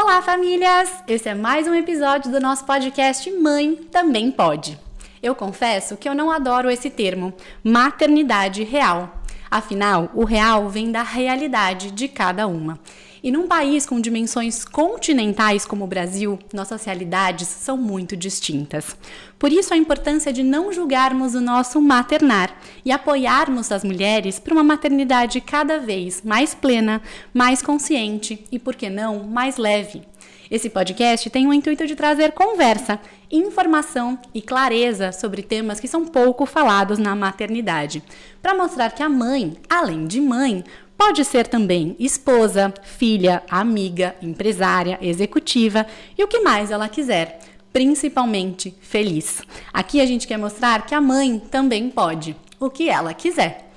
Olá, famílias! Esse é mais um episódio do nosso podcast Mãe Também Pode. Eu confesso que eu não adoro esse termo, maternidade real. Afinal, o real vem da realidade de cada uma. E num país com dimensões continentais como o Brasil, nossas realidades são muito distintas. Por isso a importância de não julgarmos o nosso maternar e apoiarmos as mulheres para uma maternidade cada vez mais plena, mais consciente e, por que não, mais leve. Esse podcast tem o intuito de trazer conversa, informação e clareza sobre temas que são pouco falados na maternidade, para mostrar que a mãe, além de mãe, pode ser também esposa, filha, amiga, empresária, executiva e o que mais ela quiser, principalmente feliz. Aqui a gente quer mostrar que a mãe também pode, o que ela quiser.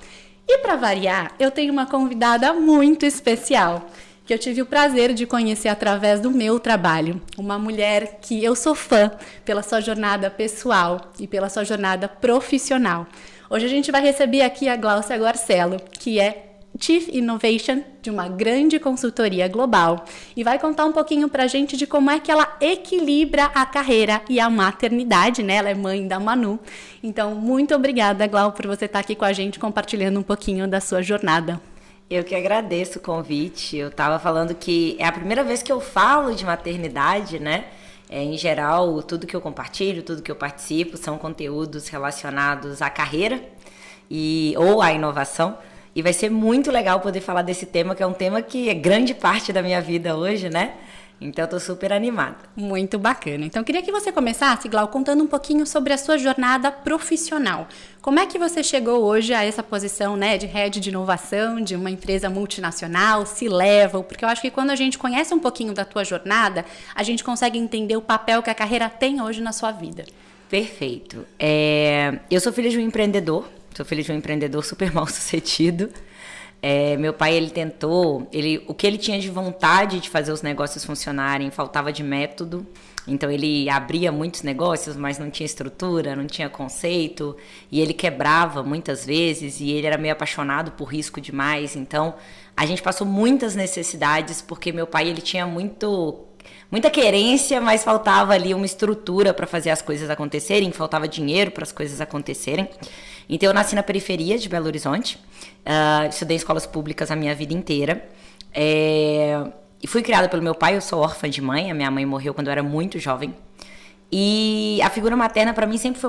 E para variar, eu tenho uma convidada muito especial, que eu tive o prazer de conhecer através do meu trabalho. Uma mulher que eu sou fã pela sua jornada pessoal e pela sua jornada profissional. Hoje a gente vai receber aqui a Gláucia Guarcello, que é Chief Innovation de uma grande consultoria global e vai contar um pouquinho pra gente de como é que ela equilibra a carreira e a maternidade, né? Ela é mãe da Manu. Então, muito obrigada, Glau, por você estar aqui com a gente compartilhando um pouquinho da sua jornada. Eu que agradeço o convite. Eu estava falando que é a primeira vez que eu falo de maternidade, né? Em geral, tudo que eu compartilho, tudo que eu participo são conteúdos relacionados à carreira ou à inovação. E vai ser muito legal poder falar desse tema, que é um tema que é grande parte da minha vida hoje, né? Então, eu tô super animada. Muito bacana. Então, eu queria que você começasse, Glau, contando um pouquinho sobre a sua jornada profissional. Como é que você chegou hoje a essa posição, né, de head de inovação, de uma empresa multinacional, C-level? Porque eu acho que quando a gente conhece um pouquinho da tua jornada, a gente consegue entender o papel que a carreira tem hoje na sua vida. Perfeito. Eu sou filha de um empreendedor. Sou filha de um empreendedor super mal sucedido. Meu pai, o que ele tinha de vontade de fazer os negócios funcionarem, faltava de método. Então, ele abria muitos negócios, mas não tinha estrutura, não tinha conceito. E ele quebrava muitas vezes e ele era meio apaixonado por risco demais. Então, a gente passou muitas necessidades porque meu pai, ele tinha muita querência, mas faltava ali uma estrutura para fazer as coisas acontecerem, faltava dinheiro para as coisas acontecerem. Então, eu nasci na periferia de Belo Horizonte, estudei em escolas públicas a minha vida inteira, e fui criada pelo meu pai. Eu sou órfã de mãe, a minha mãe morreu quando eu era muito jovem, e a figura materna para mim sempre foi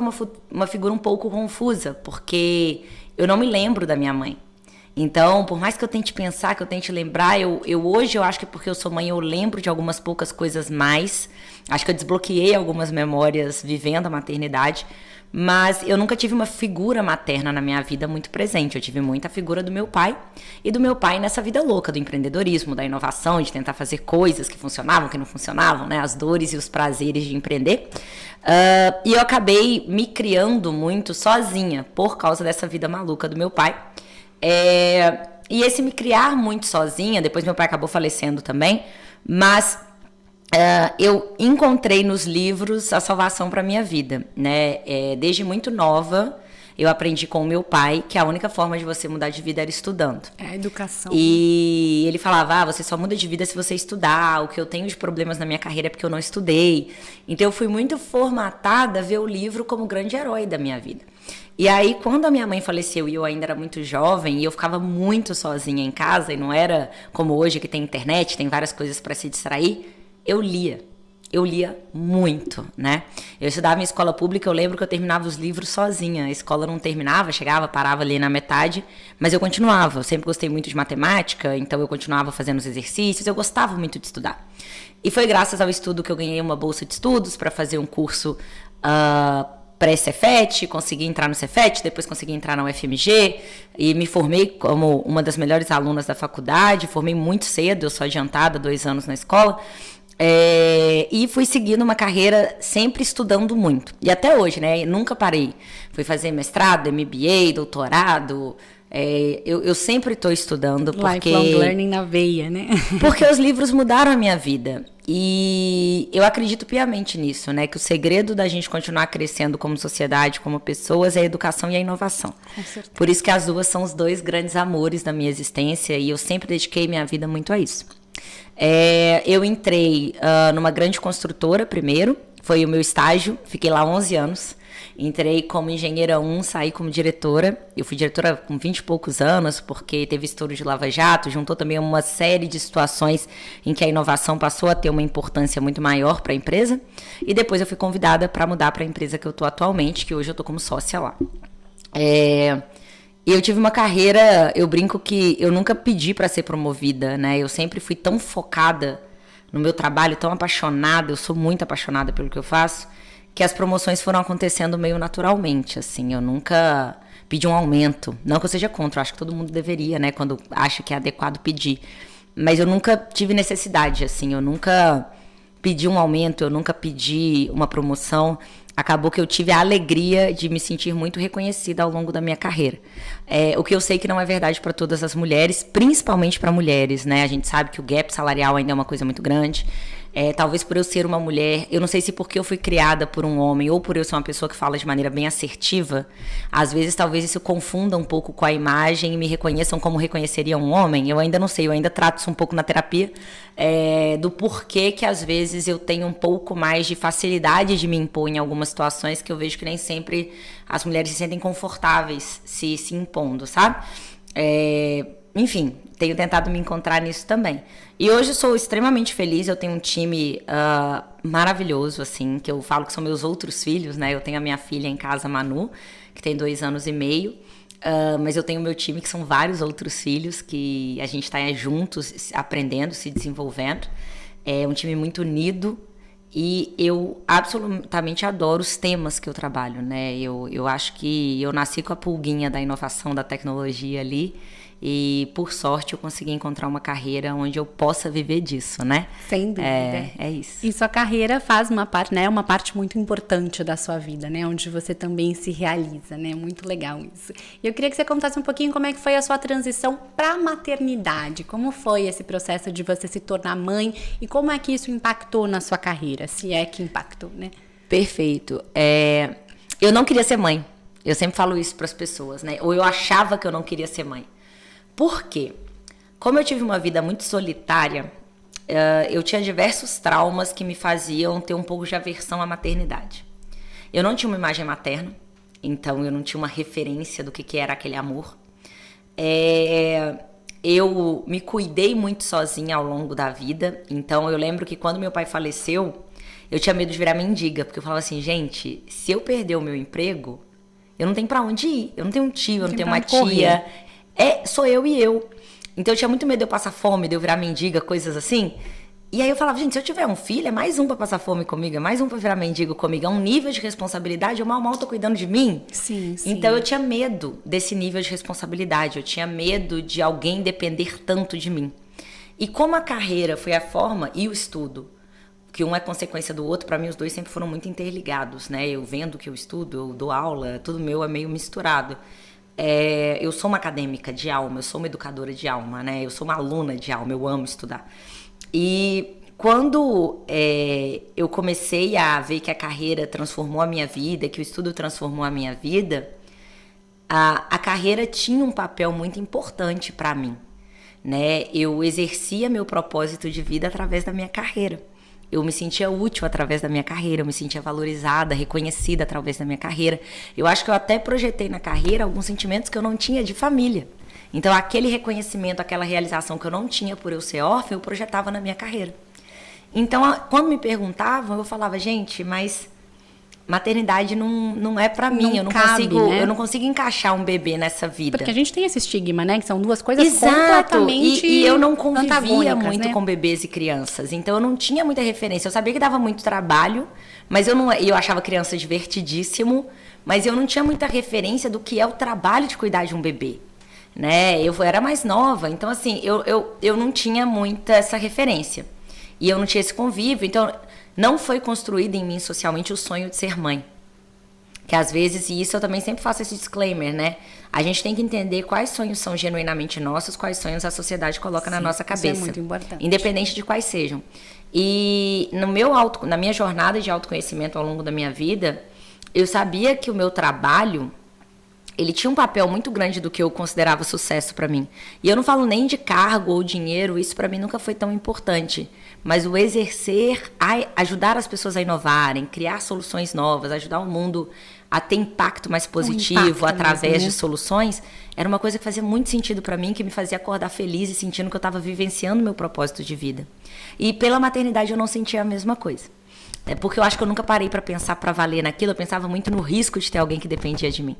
uma figura um pouco confusa, porque eu não me lembro da minha mãe. Então, por mais que eu tente pensar, que eu tente lembrar, hoje eu acho que porque eu sou mãe eu lembro de algumas poucas coisas mais. Acho que eu desbloqueei algumas memórias vivendo a maternidade, mas eu nunca tive uma figura materna na minha vida muito presente. Eu tive muita figura do meu pai, e do meu pai nessa vida louca do empreendedorismo, da inovação, de tentar fazer coisas que funcionavam, que não funcionavam, né? As dores e os prazeres de empreender. E eu acabei me criando muito sozinha por causa dessa vida maluca do meu pai. E esse me criar muito sozinha, depois meu pai acabou falecendo também, mas eu encontrei nos livros a salvação para minha vida, né? Desde muito nova eu aprendi com o meu pai que a única forma de você mudar de vida era estudando. É a educação. E ele falava, você só muda de vida se você estudar, o que eu tenho de problemas na minha carreira é porque eu não estudei. Então eu fui muito formatada a ver o livro como o grande herói da minha vida. E aí, quando a minha mãe faleceu e eu ainda era muito jovem, e eu ficava muito sozinha em casa, e não era como hoje que tem internet, tem várias coisas para se distrair, eu lia. Eu lia muito, né? Eu estudava em escola pública, eu lembro que eu terminava os livros sozinha. A escola não terminava, chegava, parava ali na metade, mas eu continuava. Eu sempre gostei muito de matemática, então eu continuava fazendo os exercícios, eu gostava muito de estudar. E foi graças ao estudo que eu ganhei uma bolsa de estudos para fazer um curso pré-Cefet, consegui entrar no Cefet, depois consegui entrar na UFMG e me formei como uma das melhores alunas da faculdade. Formei muito cedo, eu sou adiantada, 2 anos na escola. E fui seguindo uma carreira sempre estudando muito. E até hoje, né? Nunca parei. Fui fazer mestrado, MBA, doutorado. Eu sempre estou estudando porque... Lifelong learning na veia, né? Porque os livros mudaram a minha vida. E eu acredito piamente nisso, né? Que o segredo da gente continuar crescendo como sociedade, como pessoas, é a educação e a inovação. Com certeza. Por isso que as duas são os 2 grandes amores da minha existência. E eu sempre dediquei minha vida muito a isso. Eu entrei numa grande construtora primeiro, foi o meu estágio, fiquei lá 11 anos. Entrei como engenheira 1, saí como diretora. Eu fui diretora com 20 e poucos anos, porque teve estouro de Lava Jato, juntou também uma série de situações em que a inovação passou a ter uma importância muito maior para a empresa. E depois eu fui convidada para mudar para a empresa que eu estou atualmente, que hoje eu estou como sócia lá. Eu tive uma carreira, eu brinco que eu nunca pedi para ser promovida, né? Eu sempre fui tão focada no meu trabalho, tão apaixonada, eu sou muito apaixonada pelo que eu faço, que as promoções foram acontecendo meio naturalmente, assim. Eu nunca pedi um aumento. Não que eu seja contra, eu acho que todo mundo deveria, né? Quando acha que é adequado pedir. Mas eu nunca tive necessidade, assim. Eu nunca pedi um aumento, eu nunca pedi uma promoção. Acabou que eu tive a alegria de me sentir muito reconhecida ao longo da minha carreira. O que eu sei que não é verdade para todas as mulheres, principalmente para mulheres, né? A gente sabe que o gap salarial ainda é uma coisa muito grande. Talvez por eu ser uma mulher, eu não sei se porque eu fui criada por um homem ou por eu ser uma pessoa que fala de maneira bem assertiva, às vezes talvez isso confunda um pouco com a imagem e me reconheçam como reconheceria um homem. Eu ainda não sei, eu ainda trato isso um pouco na terapia, do porquê que às vezes eu tenho um pouco mais de facilidade de me impor em algumas situações que eu vejo que nem sempre as mulheres se sentem confortáveis se impondo, sabe? Enfim, tenho tentado me encontrar nisso também. E hoje eu sou extremamente feliz, eu tenho um time maravilhoso, assim, que eu falo que são meus outros filhos, né? Eu tenho a minha filha em casa, Manu, que tem 2 anos e meio, mas eu tenho o meu time, que são vários outros filhos, que a gente está juntos, aprendendo, se desenvolvendo. É um time muito unido e eu absolutamente adoro os temas que eu trabalho, né? Eu acho que eu nasci com a pulguinha da inovação, da tecnologia ali, e por sorte eu consegui encontrar uma carreira onde eu possa viver disso, né? Sem dúvida. É isso. E sua carreira faz uma parte, né? Uma parte muito importante da sua vida, né? Onde você também se realiza, né? Muito legal isso. E eu queria que você contasse um pouquinho como é que foi a sua transição para a maternidade. Como foi esse processo de você se tornar mãe e como é que isso impactou na sua carreira, se é que impactou, né? Perfeito. Eu não queria ser mãe. Eu sempre falo isso para as pessoas, né? Ou eu achava que eu não queria ser mãe. Por quê? Como eu tive uma vida muito solitária, eu tinha diversos traumas que me faziam ter um pouco de aversão à maternidade. Eu não tinha uma imagem materna, então eu não tinha uma referência do que era aquele amor. Eu me cuidei muito sozinha ao longo da vida, então eu lembro que quando meu pai faleceu, eu tinha medo de virar mendiga, porque eu falava assim, gente, se eu perder o meu emprego, eu não tenho pra onde ir, eu não tenho um tio, eu não tenho uma tia... Sou eu e eu. Então eu tinha muito medo de eu passar fome, de eu virar mendiga, coisas assim. E aí eu falava, gente, se eu tiver um filho, é mais um pra passar fome comigo, é mais um pra virar mendigo comigo. É um nível de responsabilidade, eu mal tô cuidando de mim. Sim. Então eu tinha medo desse nível de responsabilidade, eu tinha medo de alguém depender tanto de mim. E como a carreira foi a forma e o estudo, que um é consequência do outro, pra mim os dois sempre foram muito interligados, né? Eu vendo que eu estudo, eu dou aula, tudo meu é meio misturado. Eu sou uma acadêmica de alma, eu sou uma educadora de alma, né? Eu sou uma aluna de alma, eu amo estudar. E quando eu comecei a ver que a carreira transformou a minha vida, que o estudo transformou a minha vida, a carreira tinha um papel muito importante para mim, né? Eu exercia meu propósito de vida através da minha carreira. Eu me sentia útil através da minha carreira, eu me sentia valorizada, reconhecida através da minha carreira. Eu acho que eu até projetei na carreira alguns sentimentos que eu não tinha de família. Então, aquele reconhecimento, aquela realização que eu não tinha por eu ser órfã, eu projetava na minha carreira. Então, quando me perguntavam, eu falava, gente, mas maternidade não é pra mim, eu não consigo encaixar um bebê nessa vida. Porque a gente tem esse estigma, né, que são duas coisas completamente e eu não convivia muito, né, com bebês e crianças, então eu não tinha muita referência. Eu sabia que dava muito trabalho, mas eu achava criança divertidíssimo, mas eu não tinha muita referência do que é o trabalho de cuidar de um bebê, né? Eu era mais nova, então assim, eu não tinha muita essa referência. E eu não tinha esse convívio, então não foi construído em mim socialmente o sonho de ser mãe. Que às vezes, e isso eu também sempre faço esse disclaimer, né? A gente tem que entender quais sonhos são genuinamente nossos, quais sonhos a sociedade coloca na nossa cabeça. Isso é muito importante. Independente de quais sejam. E na minha jornada de autoconhecimento ao longo da minha vida, eu sabia que o meu trabalho, ele tinha um papel muito grande do que eu considerava sucesso para mim. E eu não falo nem de cargo ou dinheiro, isso para mim nunca foi tão importante. Mas o exercer, ajudar as pessoas a inovarem, criar soluções novas, ajudar o mundo a ter impacto mais positivo através mesmo, né? De soluções, era uma coisa que fazia muito sentido para mim, que me fazia acordar feliz e sentindo que eu estava vivenciando meu propósito de vida. E pela maternidade eu não sentia a mesma coisa. Porque eu acho que eu nunca parei para pensar para valer naquilo, eu pensava muito no risco de ter alguém que dependia de mim.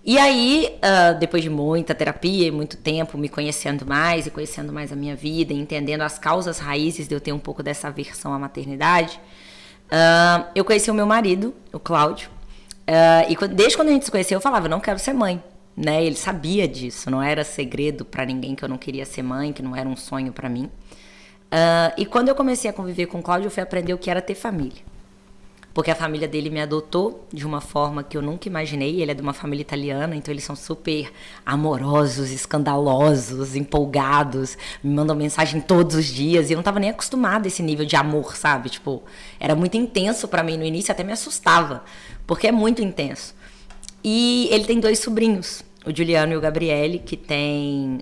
E aí, depois de muita terapia e muito tempo me conhecendo mais e conhecendo mais a minha vida, e entendendo as causas raízes de eu ter um pouco dessa aversão à maternidade, eu conheci o meu marido, o Cláudio, e desde quando a gente se conheceu eu falava, não quero ser mãe, né? Ele sabia disso, não era segredo para ninguém que eu não queria ser mãe, que não era um sonho para mim. E quando eu comecei a conviver com o Cláudio, eu fui aprender o que era ter família. Porque a família dele me adotou de uma forma que eu nunca imaginei. Ele é de uma família italiana, então eles são super amorosos, escandalosos, empolgados. Me mandam mensagem todos os dias. E eu não estava nem acostumada a esse nível de amor, sabe? Tipo, era muito intenso para mim no início, até me assustava. Porque é muito intenso. E ele tem 2 sobrinhos, o Juliano e o Gabriele, que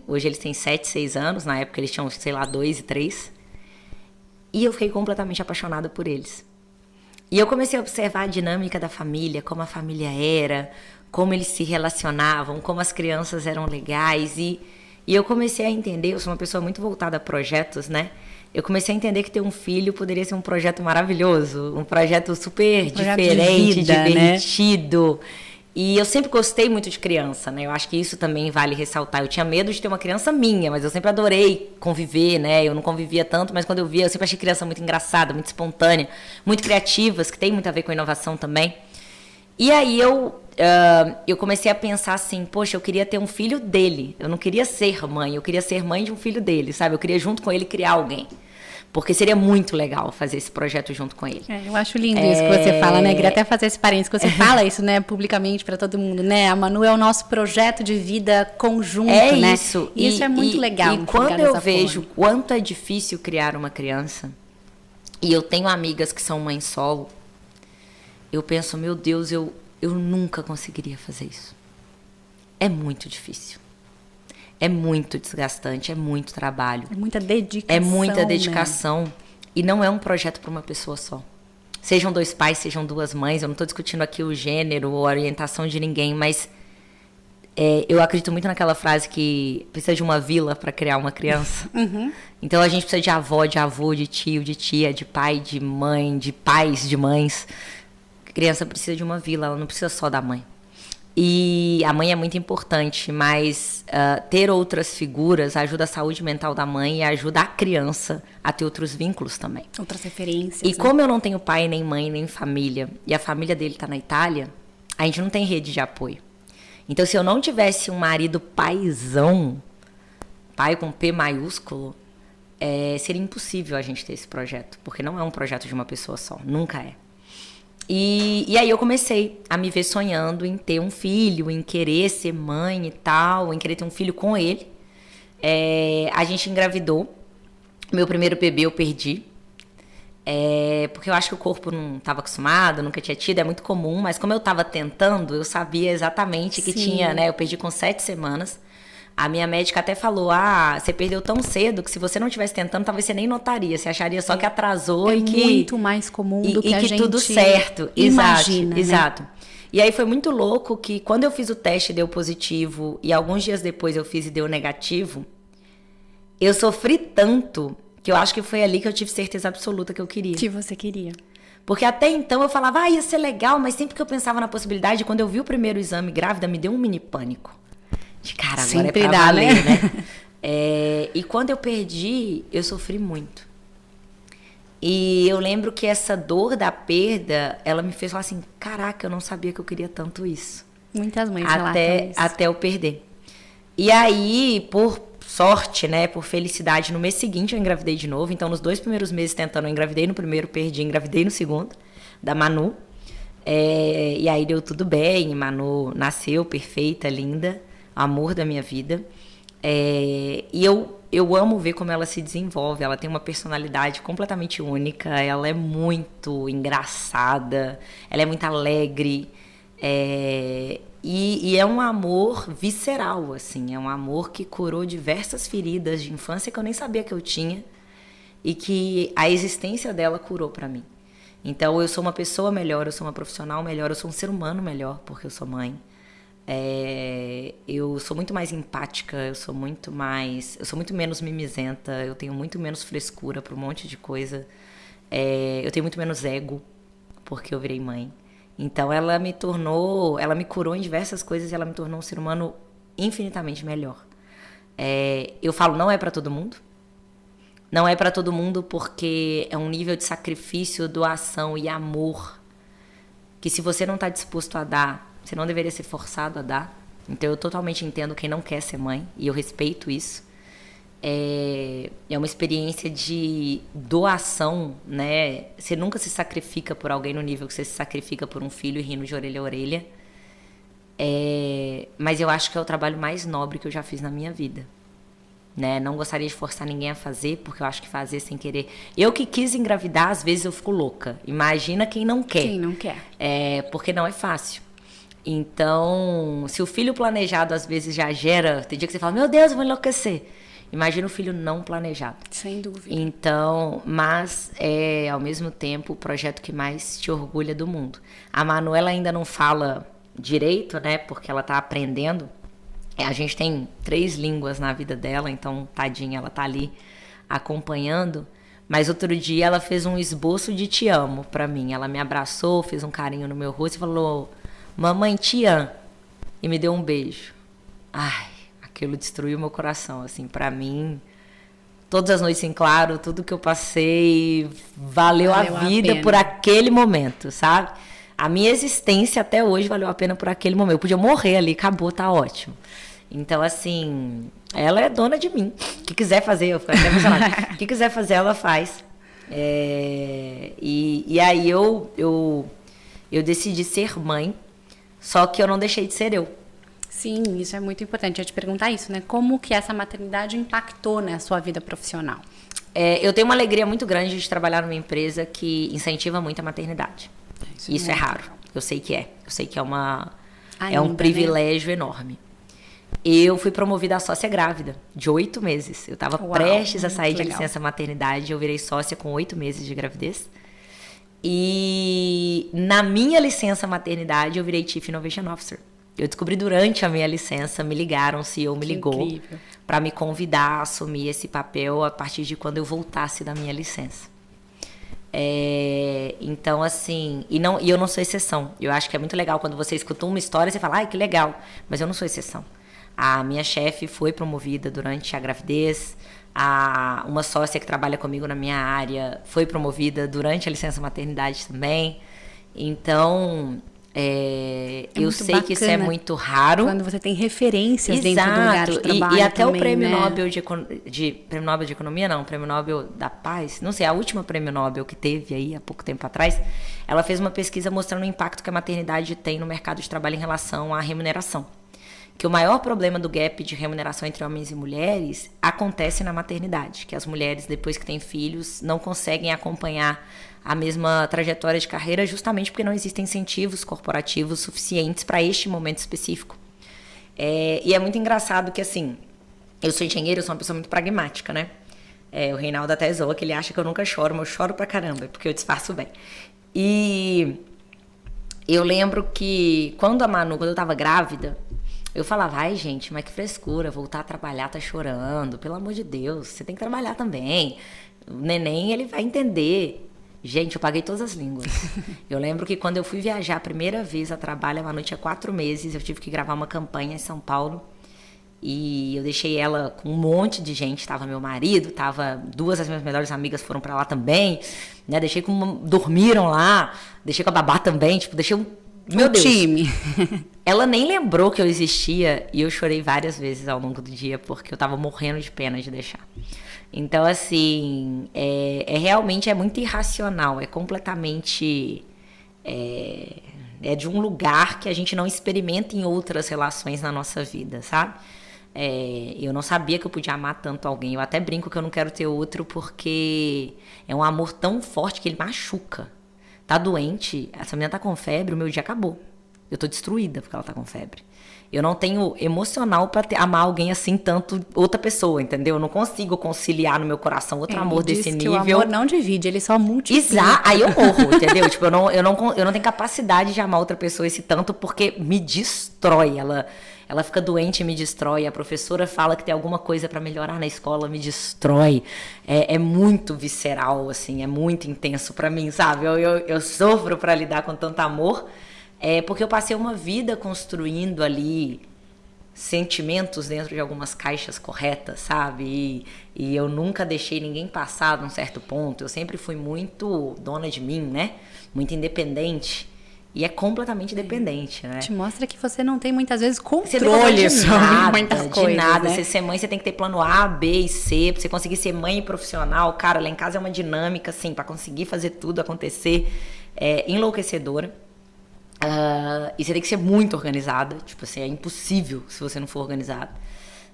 hoje eles têm 7, 6 anos. Na época eles tinham, sei lá, 2 e 3. E eu fiquei completamente apaixonada por eles. E eu comecei a observar a dinâmica da família, como a família era, como eles se relacionavam, como as crianças eram legais. E eu comecei a entender, eu sou uma pessoa muito voltada a projetos, né? Eu comecei a entender que ter um filho poderia ser um projeto maravilhoso, um projeto super diferente, vida, divertido. Né? E eu sempre gostei muito de criança, né? Eu acho que isso também vale ressaltar. Eu tinha medo de ter uma criança minha, mas eu sempre adorei conviver, né? Eu não convivia tanto, mas quando eu via, eu sempre achei criança muito engraçada, muito espontânea, muito criativas, que tem muito a ver com inovação também. E aí eu comecei a pensar assim, poxa, eu queria ter um filho dele. Eu não queria ser mãe, eu queria ser mãe de um filho dele, sabe? Eu queria junto com ele criar alguém. Porque seria muito legal fazer esse projeto junto com ele. Eu acho lindo isso que você fala, né? Queria até fazer esse parênteses, que você fala isso, né, publicamente para todo mundo, né? A Manu é o nosso projeto de vida conjunto, né? Isso. Isso é muito legal. E quando eu vejo quanto é difícil criar uma criança, e eu tenho amigas que são mães solo, eu penso, meu Deus, eu nunca conseguiria fazer isso. É muito difícil. É muito desgastante, é muito trabalho. É muita dedicação. É muita dedicação. Né? E não é um projeto para uma pessoa só. Sejam 2 pais, sejam 2 mães. Eu não estou discutindo aqui o gênero ou a orientação de ninguém, mas eu acredito muito naquela frase que precisa de uma vila para criar uma criança. Uhum. Então a gente precisa de avó, de avô, de tio, de tia, de pai, de mãe, de pais, de mães. A criança precisa de uma vila, ela não precisa só da mãe. E a mãe é muito importante, mas ter outras figuras ajuda a saúde mental da mãe e ajuda a criança a ter outros vínculos também. Outras referências. E como eu não tenho pai, nem mãe, nem família, e a família dele está na Itália, a gente não tem rede de apoio. Então, se eu não tivesse um marido paizão, pai com P maiúsculo, seria impossível a gente ter esse projeto, porque não é um projeto de uma pessoa só, nunca é. E aí eu comecei a me ver sonhando em ter um filho, em querer ser mãe e tal, em querer ter um filho com ele. A gente engravidou. Meu primeiro bebê eu perdi. Porque eu acho que o corpo não estava acostumado, nunca tinha tido, é muito comum. Mas como eu estava tentando, eu sabia exatamente que tinha, né? Eu perdi com 7 semanas. A minha médica até falou, você perdeu tão cedo que se você não estivesse tentando, talvez você nem notaria. Você acharia só que atrasou e que... É muito mais comum do que a gente tudo certo. Imagina, Exato. Né? E aí foi muito louco que quando eu fiz o teste deu positivo e alguns dias depois eu fiz e deu negativo, eu sofri tanto que eu acho que foi ali que eu tive certeza absoluta que eu queria. Que você queria. Porque até então eu falava, ia ser legal, mas sempre que eu pensava na possibilidade, quando eu vi o primeiro exame grávida, me deu um mini pânico. De cara, agora sempre é pra valer, né? E quando eu perdi, eu sofri muito. E eu lembro que essa dor da perda, ela me fez falar assim, caraca, eu não sabia que eu queria tanto isso. Muitas mães relatam isso. Até eu perder. E aí, por sorte, né, por felicidade, no mês seguinte eu engravidei de novo. Então, nos 2 primeiros meses tentando, eu engravidei no primeiro, perdi, engravidei no segundo, da Manu. E aí deu tudo bem, Manu nasceu perfeita, linda. Amor da minha vida. E eu amo ver como ela se desenvolve. Ela tem uma personalidade completamente única. Ela é muito engraçada. Ela é muito alegre. E é um amor visceral, assim. É um amor que curou diversas feridas de infância que eu nem sabia que eu tinha. E que a existência dela curou pra mim. Então, eu sou uma pessoa melhor, eu sou uma profissional melhor, eu sou um ser humano melhor, porque eu sou mãe. Eu sou muito mais empática, eu sou muito menos mimizenta, eu tenho muito menos frescura pra um monte de coisa. Eu tenho muito menos ego, porque eu virei mãe. Então, ela me curou em diversas coisas e ela me tornou um ser humano infinitamente melhor. Eu falo, não é pra todo mundo. Não é pra todo mundo porque é um nível de sacrifício, doação e amor que se você não tá disposto a dar, você não deveria ser forçado a dar. Então eu totalmente entendo quem não quer ser mãe e eu respeito isso. É uma experiência de doação, né? Você nunca se sacrifica por alguém no nível que você se sacrifica por um filho rindo de orelha a orelha. Mas eu acho que é o trabalho mais nobre que eu já fiz na minha vida. Né? Não gostaria de forçar ninguém a fazer, porque eu acho que fazer sem querer... Eu que quis engravidar, às vezes eu fico louca. Imagina quem não quer. Quem não quer. Porque não é fácil. Então, se o filho planejado às vezes já gera... Tem dia que você fala, meu Deus, eu vou enlouquecer. Imagina o filho não planejado. Sem dúvida. Então, mas é ao mesmo tempo o projeto que mais te orgulha do mundo. A Manuela ainda não fala direito, né? Porque ela tá aprendendo. A gente tem 3 línguas na vida dela, então, tadinha, ela tá ali acompanhando. Mas outro dia ela fez um esboço de te amo pra mim. Ela me abraçou, fez um carinho no meu rosto e falou, mamãe, te amo. E me deu um beijo. Ai, aquilo destruiu meu coração, assim, pra mim. Todas as noites em claro, tudo que eu passei, valeu a vida por aquele momento, sabe? A minha existência até hoje valeu a pena por aquele momento. Eu podia morrer ali, acabou, tá ótimo. Então, assim, ela é dona de mim. O que quiser fazer, eu fico até emocionada. O que quiser fazer, ela faz. E aí eu decidi ser mãe, só que eu não deixei de ser eu. Sim, isso é muito importante. Eu ia te perguntar isso, né? Como que essa maternidade impactou na sua vida profissional? Eu tenho uma alegria muito grande de trabalhar numa empresa que incentiva muito a maternidade. Isso é raro. Eu sei que é. Eu sei que é um privilégio, né? Enorme. Eu fui promovida a sócia grávida, de 8 meses. Eu estava prestes a sair de licença maternidade. Eu virei sócia com 8 meses de gravidez. E na minha licença maternidade, eu virei Chief Innovation Officer. Eu descobri durante a minha licença, me ligaram, o CEO me ligou para me convidar a assumir esse papel a partir de quando eu voltasse da minha licença. Então, assim, e eu não sou exceção. Eu acho que é muito legal quando você escuta uma história e você fala, ai, que legal, mas eu não sou exceção. A minha chefe foi promovida durante a gravidez, uma sócia que trabalha comigo na minha área foi promovida durante a licença maternidade também. Então, eu sei que isso é muito raro. Quando você tem referências dentro do lugar de trabalho. E até também, o Prêmio né? Nobel Prêmio Nobel de Economia, não, Prêmio Nobel da Paz, não sei, a última Prêmio Nobel que teve aí há pouco tempo atrás, ela fez uma pesquisa mostrando o impacto que a maternidade tem no mercado de trabalho em relação à remuneração. Que o maior problema do gap de remuneração entre homens e mulheres acontece na maternidade, que as mulheres, depois que têm filhos, não conseguem acompanhar a mesma trajetória de carreira justamente porque não existem incentivos corporativos suficientes para este momento específico. E é muito engraçado que, assim, eu sou engenheiro, eu sou uma pessoa muito pragmática, né? O Reinaldo até zoa que ele acha que eu nunca choro, mas eu choro pra caramba, porque eu disfarço bem. E eu lembro que quando eu tava grávida, eu falava, ai gente, mas que frescura, voltar a trabalhar, tá chorando, pelo amor de Deus, você tem que trabalhar também. O neném, ele vai entender. Gente, eu paguei todas as línguas. Eu lembro que quando eu fui viajar a primeira vez a trabalho, a Manu tinha 4 meses, eu tive que gravar uma campanha em São Paulo. E eu deixei ela com um monte de gente, tava meu marido, tava 2 das minhas melhores amigas foram pra lá também, né? Dormiram lá, deixei com a babá também, tipo, deixei meu Deus. Time. Ela nem lembrou que eu existia e eu chorei várias vezes ao longo do dia porque eu tava morrendo de pena de deixar. Então, assim, realmente muito irracional, é completamente... É de um lugar que a gente não experimenta em outras relações na nossa vida, sabe? Eu não sabia que eu podia amar tanto alguém. Eu até brinco que eu não quero ter outro porque é um amor tão forte que ele machuca. Tá doente, essa menina tá com febre, o meu dia acabou. Eu tô destruída porque ela tá com febre. Eu não tenho emocional pra amar alguém assim tanto, outra pessoa, entendeu? Eu não consigo conciliar no meu coração outro amor desse nível. Que o amor não divide, ele só multiplica. Exato, aí eu morro, entendeu? Tipo, eu não tenho capacidade de amar outra pessoa esse tanto porque me destrói. Ela fica doente e me destrói. A professora fala que tem alguma coisa pra melhorar na escola, me destrói. É muito visceral, assim, é muito intenso pra mim, sabe? Eu sofro pra lidar com tanto amor. Porque eu passei uma vida construindo ali sentimentos dentro de algumas caixas corretas, sabe? E eu nunca deixei ninguém passar de um certo ponto. Eu sempre fui muito dona de mim, né? Muito independente. E é completamente dependente, né? Te mostra que você não tem muitas vezes controle sobre muitas coisas, de nada. né? Você ser mãe, você tem que ter plano A, B e C. Pra você conseguir ser mãe profissional. Cara, lá em casa é uma dinâmica, assim, pra conseguir fazer tudo acontecer. Enlouquecedora. E você tem que ser muito organizada. Tipo assim, é impossível se você não for organizada.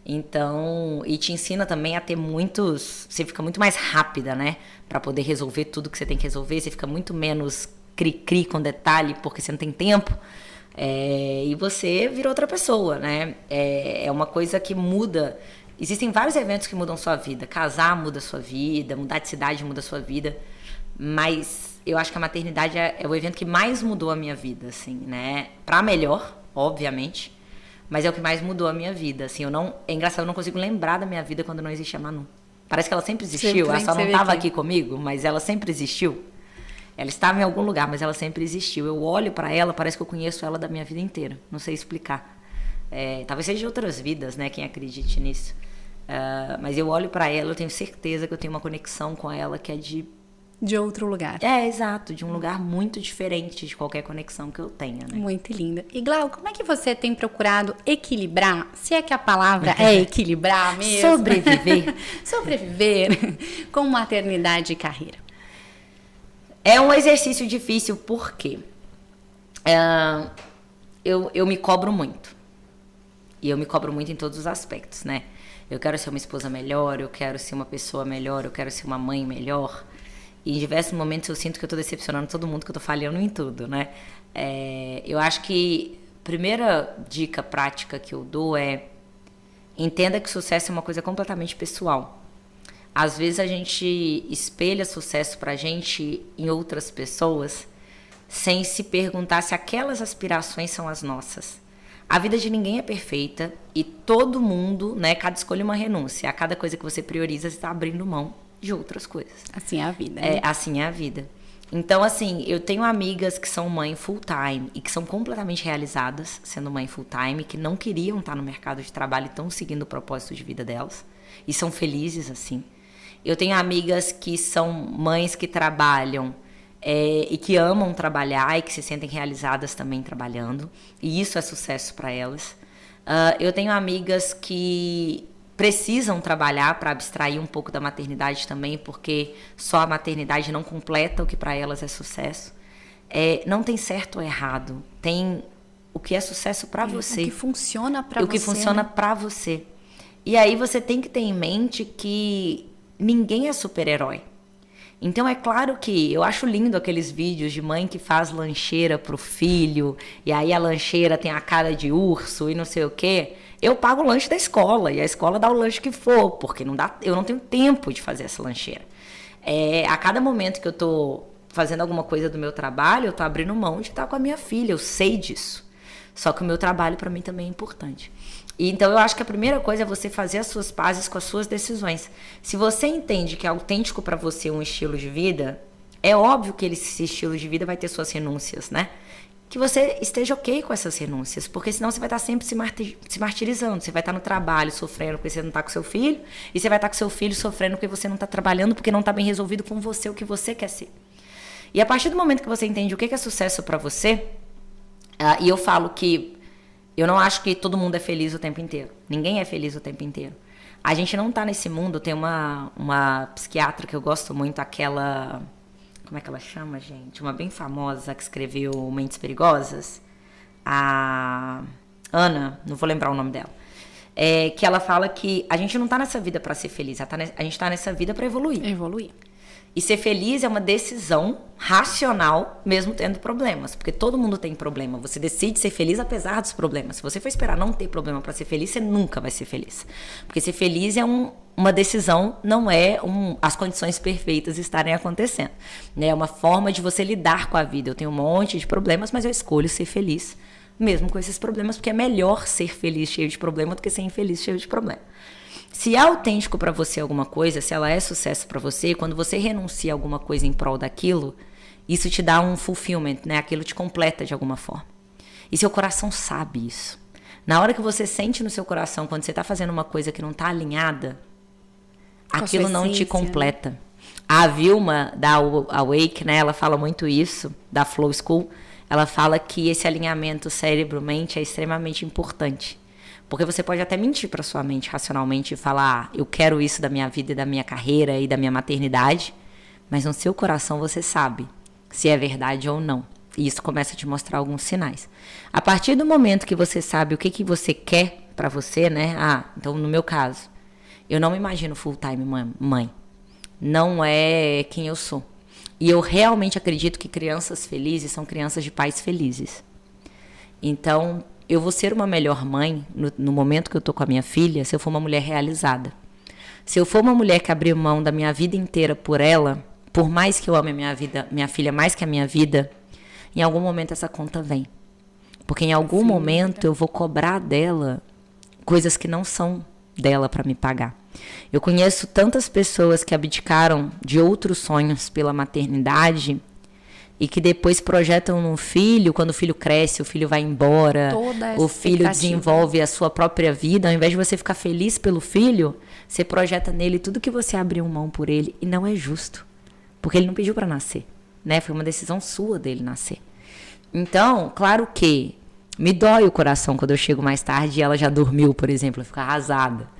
Então, e te ensina também a ter muitos... Você fica muito mais rápida, né? Pra poder resolver tudo que você tem que resolver. Você fica muito menos cri-cri com detalhe, porque você não tem tempo. E você vira outra pessoa, né? É uma coisa que muda. Existem vários eventos que mudam sua vida. Casar muda sua vida, mudar de cidade muda sua vida. Mas eu acho que a maternidade é o evento que mais mudou a minha vida, assim, né? Pra melhor, obviamente. Mas é o que mais mudou a minha vida, assim. É engraçado, eu não consigo lembrar da minha vida quando não existia a Manu. Parece que ela sempre existiu. Ela só não estava aqui comigo, mas ela sempre existiu. Ela estava em algum lugar, mas ela sempre existiu. Eu olho pra ela, parece que eu conheço ela da minha vida inteira. Não sei explicar. Talvez seja de outras vidas, né? Quem acredite nisso. Mas eu olho pra ela, eu tenho certeza que eu tenho uma conexão com ela que é de outro lugar. Exato. De um lugar muito diferente de qualquer conexão que eu tenha, né? Muito linda. E Glau, como é que você tem procurado equilibrar? Se é que a palavra é equilibrar mesmo. Sobreviver. Sobreviver com maternidade e carreira. É um exercício difícil porque eu me cobro muito. E eu me cobro muito em todos os aspectos, né? Eu quero ser uma esposa melhor, eu quero ser uma pessoa melhor, eu quero ser uma mãe melhor. E em diversos momentos eu sinto que eu tô decepcionando todo mundo, que eu tô falhando em tudo, né? Eu acho que a primeira dica prática que eu dou entenda que sucesso é uma coisa completamente pessoal. Às vezes a gente espelha sucesso pra gente em outras pessoas sem se perguntar se aquelas aspirações são as nossas. A vida de ninguém é perfeita e todo mundo, né, cada escolha é uma renúncia. A cada coisa que você prioriza, você está abrindo mão de outras coisas. Assim é a vida, né? Assim é a vida. Então, assim, eu tenho amigas que são mãe full time e que são completamente realizadas sendo mãe full time, que não queriam estar no mercado de trabalho e estão seguindo o propósito de vida delas e são felizes assim. Eu tenho amigas que são mães que trabalham e que amam trabalhar e que se sentem realizadas também trabalhando. E isso é sucesso para elas. Eu tenho amigas que precisam trabalhar para abstrair um pouco da maternidade também, porque só a maternidade não completa o que para elas é sucesso. Não tem certo ou errado. Tem o que é sucesso para você. O que funciona para você. O que funciona para você. E aí você tem que ter em mente que ninguém é super-herói. Então é claro que eu acho lindo aqueles vídeos de mãe que faz lancheira pro filho, e aí a lancheira tem a cara de urso e não sei o quê. Eu pago o lanche da escola, e a escola dá o lanche que for, porque eu não tenho tempo de fazer essa lancheira. A cada momento que eu tô fazendo alguma coisa do meu trabalho, eu tô abrindo mão de estar com a minha filha, eu sei disso. Só que o meu trabalho para mim também é importante. Então eu acho que a primeira coisa é você fazer as suas pazes com as suas decisões. Se você entende que é autêntico para você um estilo de vida, é óbvio que esse estilo de vida vai ter suas renúncias, né? Que você esteja ok com essas renúncias, porque senão você vai estar sempre se martirizando. Você vai estar no trabalho sofrendo porque você não está com seu filho, e você vai estar com seu filho sofrendo porque você não está trabalhando, porque não está bem resolvido com você o que você quer ser. E a partir do momento que você entende o que é sucesso para você, e eu falo que eu não acho que todo mundo é feliz o tempo inteiro. Ninguém é feliz o tempo inteiro. A gente não tá nesse mundo. Tem uma psiquiatra que eu gosto muito, aquela... Como é que ela chama, gente? Uma bem famosa que escreveu Mentes Perigosas. A Ana, não vou lembrar o nome dela. Que ela fala que a gente não tá nessa vida para ser feliz. A gente tá nessa vida para evoluir. Evoluir. E ser feliz é uma decisão racional, mesmo tendo problemas. Porque todo mundo tem problema. Você decide ser feliz apesar dos problemas. Se você for esperar não ter problema para ser feliz, você nunca vai ser feliz. Porque ser feliz é uma decisão, não é as condições perfeitas estarem acontecendo. É uma forma de você lidar com a vida. Eu tenho um monte de problemas, mas eu escolho ser feliz mesmo com esses problemas, porque é melhor ser feliz cheio de problema do que ser infeliz cheio de problema. Se é autêntico para você alguma coisa, se ela é sucesso para você, quando você renuncia a alguma coisa em prol daquilo, isso te dá um fulfillment, né? Aquilo te completa de alguma forma. E seu coração sabe isso. Na hora que você sente no seu coração, quando você está fazendo uma coisa que não está alinhada, aquilo não te completa. Né? A Vilma, da Awake, né? Ela fala muito isso, da Flow School. Ela fala que esse alinhamento cérebro-mente é extremamente importante. Porque você pode até mentir para sua mente racionalmente e falar, eu quero isso da minha vida e da minha carreira e da minha maternidade, mas no seu coração você sabe se é verdade ou não. E isso começa a te mostrar alguns sinais. A partir do momento que você sabe o que você quer para você, né? Então no meu caso, eu não me imagino full-time mãe. Não é quem eu sou. E eu realmente acredito que crianças felizes são crianças de pais felizes. Então, eu vou ser uma melhor mãe no momento que eu tô com a minha filha se eu for uma mulher realizada. Se eu for uma mulher que abriu mão da minha vida inteira por ela, por mais que eu ame minha filha mais que a minha vida, em algum momento essa conta vem. Porque em algum momento eu vou cobrar dela coisas que não são dela para me pagar. Eu conheço tantas pessoas que abdicaram de outros sonhos pela maternidade e que depois projetam no filho, quando o filho cresce, o filho vai embora, o filho desenvolve a sua própria vida, ao invés de você ficar feliz pelo filho, você projeta nele tudo que você abriu mão por ele, e não é justo, porque ele não pediu para nascer, né? Foi uma decisão sua dele nascer. Então, claro que me dói o coração quando eu chego mais tarde e ela já dormiu, por exemplo, eu fico arrasada.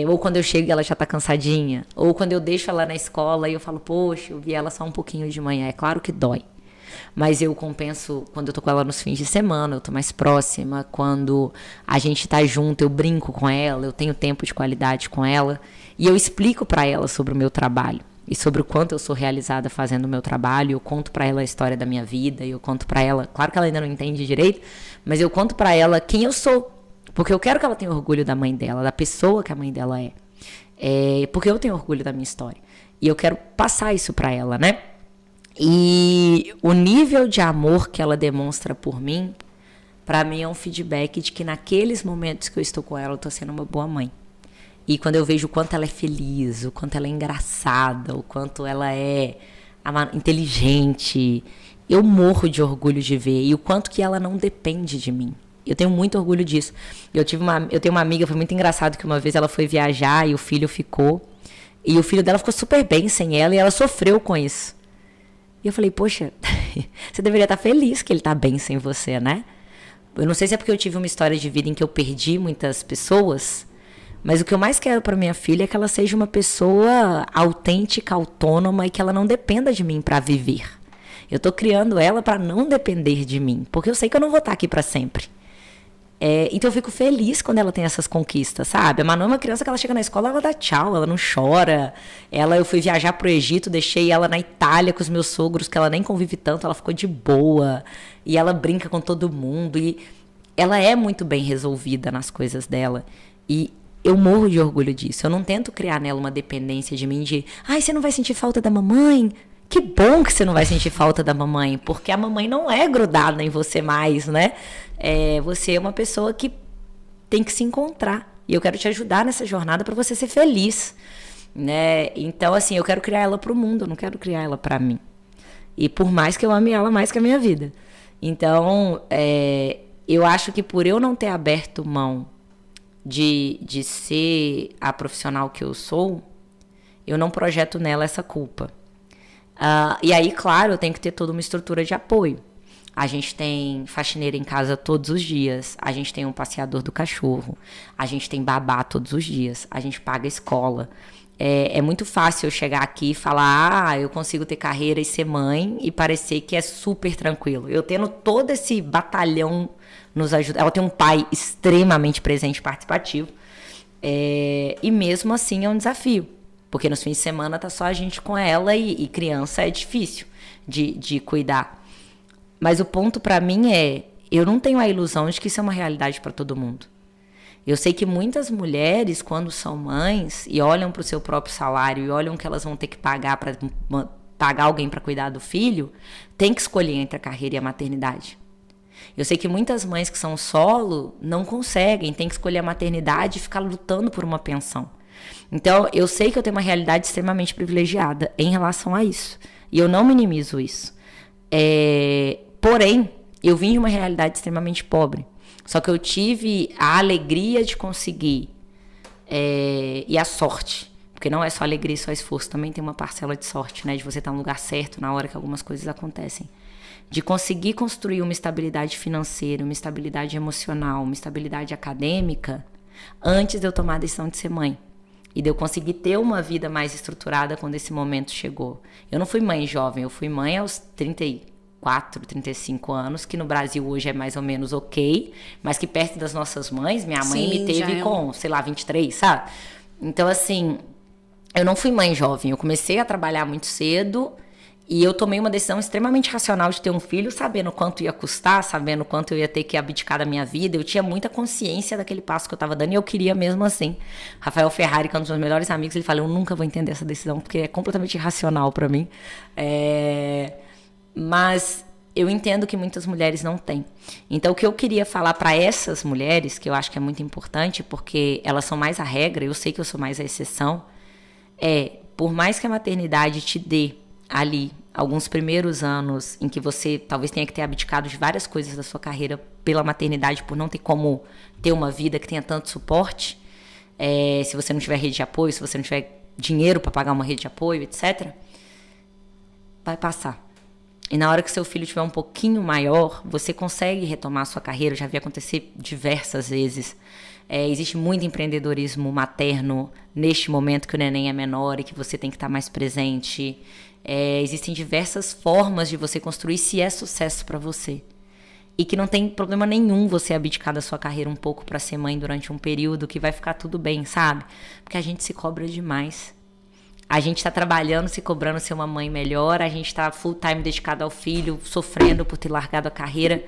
Ou quando eu chego e ela já tá cansadinha. Ou quando eu deixo ela na escola e eu falo, poxa, eu vi ela só um pouquinho de manhã. É claro que dói. Mas eu compenso quando eu tô com ela nos fins de semana, eu tô mais próxima. Quando a gente tá junto, eu brinco com ela, eu tenho tempo de qualidade com ela. E eu explico pra ela sobre o meu trabalho. E sobre o quanto eu sou realizada fazendo o meu trabalho. Eu conto pra ela a história da minha vida. E eu conto pra ela, claro que ela ainda não entende direito, mas eu conto pra ela quem eu sou. Porque eu quero que ela tenha orgulho da mãe dela, da pessoa que a mãe dela é. Porque eu tenho orgulho da minha história. E eu quero passar isso pra ela, né? E o nível de amor que ela demonstra por mim, pra mim é um feedback de que naqueles momentos que eu estou com ela, eu tô sendo uma boa mãe. E quando eu vejo o quanto ela é feliz, o quanto ela é engraçada, o quanto ela é inteligente, eu morro de orgulho de ver. E o quanto que ela não depende de mim. Eu tenho muito orgulho disso. Eu tenho uma amiga, foi muito engraçado que uma vez ela foi viajar e o filho ficou. E o filho dela ficou super bem sem ela e ela sofreu com isso. E eu falei, poxa, você deveria estar feliz que ele está bem sem você, né? Eu não sei se é porque eu tive uma história de vida em que eu perdi muitas pessoas, mas o que eu mais quero para minha filha é que ela seja uma pessoa autêntica, autônoma e que ela não dependa de mim para viver. Eu tô criando ela para não depender de mim, porque eu sei que eu não vou estar aqui para sempre. Então eu fico feliz quando ela tem essas conquistas, sabe? A Manu é uma criança que ela chega na escola, ela dá tchau, ela não chora. Eu fui viajar pro Egito, deixei ela na Itália com os meus sogros, que ela nem convive tanto, ela ficou de boa. E ela brinca com todo mundo. E ela é muito bem resolvida nas coisas dela. E eu morro de orgulho disso. Eu não tento criar nela uma dependência de mim de... Ai, você não vai sentir falta da mamãe? Que bom que você não vai sentir falta da mamãe, porque a mamãe não é grudada em você mais, né? Você é uma pessoa que tem que se encontrar. E eu quero te ajudar nessa jornada para você ser feliz, né? Então, assim, eu quero criar ela pro mundo, eu não quero criar ela para mim. E por mais que eu ame ela mais que a minha vida. Então, eu acho que por eu não ter aberto mão de ser a profissional que eu sou, eu não projeto nela essa culpa. E aí, claro, eu tenho que ter toda uma estrutura de apoio. A gente tem faxineira em casa todos os dias, a gente tem um passeador do cachorro, a gente tem babá todos os dias, a gente paga escola. É muito fácil eu chegar aqui e falar, eu consigo ter carreira e ser mãe e parecer que é super tranquilo. Eu tendo todo esse batalhão nos ajuda. Ela tem um pai extremamente presente e participativo. E mesmo assim é um desafio. Porque nos fins de semana tá só a gente com ela e criança é difícil de cuidar. Mas o ponto pra mim é, eu não tenho a ilusão de que isso é uma realidade pra todo mundo. Eu sei que muitas mulheres, quando são mães e olham pro seu próprio salário e olham que elas vão ter que pagar para pagar alguém para cuidar do filho, tem que escolher entre a carreira e a maternidade. Eu sei que muitas mães que são solo não conseguem, tem que escolher a maternidade e ficar lutando por uma pensão. Então, eu sei que eu tenho uma realidade extremamente privilegiada em relação a isso. E eu não minimizo isso. Porém, eu vim de uma realidade extremamente pobre. Só que eu tive a alegria de conseguir e a sorte. Porque não é só alegria e só esforço, também tem uma parcela de sorte, né? De você estar no lugar certo na hora que algumas coisas acontecem. De conseguir construir uma estabilidade financeira, uma estabilidade emocional, uma estabilidade acadêmica, antes de eu tomar a decisão de ser mãe. E de eu conseguir ter uma vida mais estruturada quando esse momento chegou. Eu não fui mãe jovem, eu fui mãe aos 34, 35 anos, que no Brasil hoje é mais ou menos ok, mas que perto das nossas mães, minha mãe me teve com, sei lá, 23, sabe? Então, assim, eu não fui mãe jovem, eu comecei a trabalhar muito cedo e eu tomei uma decisão extremamente racional de ter um filho, sabendo quanto ia custar, sabendo quanto eu ia ter que abdicar da minha vida. Eu tinha muita consciência daquele passo que eu estava dando e eu queria mesmo assim. Rafael Ferrari, que é um dos meus melhores amigos, ele falou, eu nunca vou entender essa decisão, porque é completamente irracional para mim. Mas eu entendo que muitas mulheres não têm. Então, o que eu queria falar para essas mulheres, que eu acho que é muito importante, porque elas são mais a regra, eu sei que eu sou mais a exceção, por mais que a maternidade te dê ali alguns primeiros anos em que você talvez tenha que ter abdicado de várias coisas da sua carreira pela maternidade, por não ter como ter uma vida que tenha tanto suporte, se você não tiver rede de apoio, se você não tiver dinheiro para pagar uma rede de apoio, etc., vai passar. E na hora que seu filho estiver um pouquinho maior, você consegue retomar a sua carreira. Eu já vi acontecer diversas vezes. Existe muito empreendedorismo materno neste momento que o neném é menor e que você tem que estar mais presente. Existem diversas formas de você construir se é sucesso para você. E que não tem problema nenhum você abdicar da sua carreira um pouco para ser mãe durante um período, que vai ficar tudo bem, sabe? Porque a gente se cobra demais. A gente está trabalhando, se cobrando ser uma mãe melhor, a gente está full time dedicado ao filho, sofrendo por ter largado a carreira.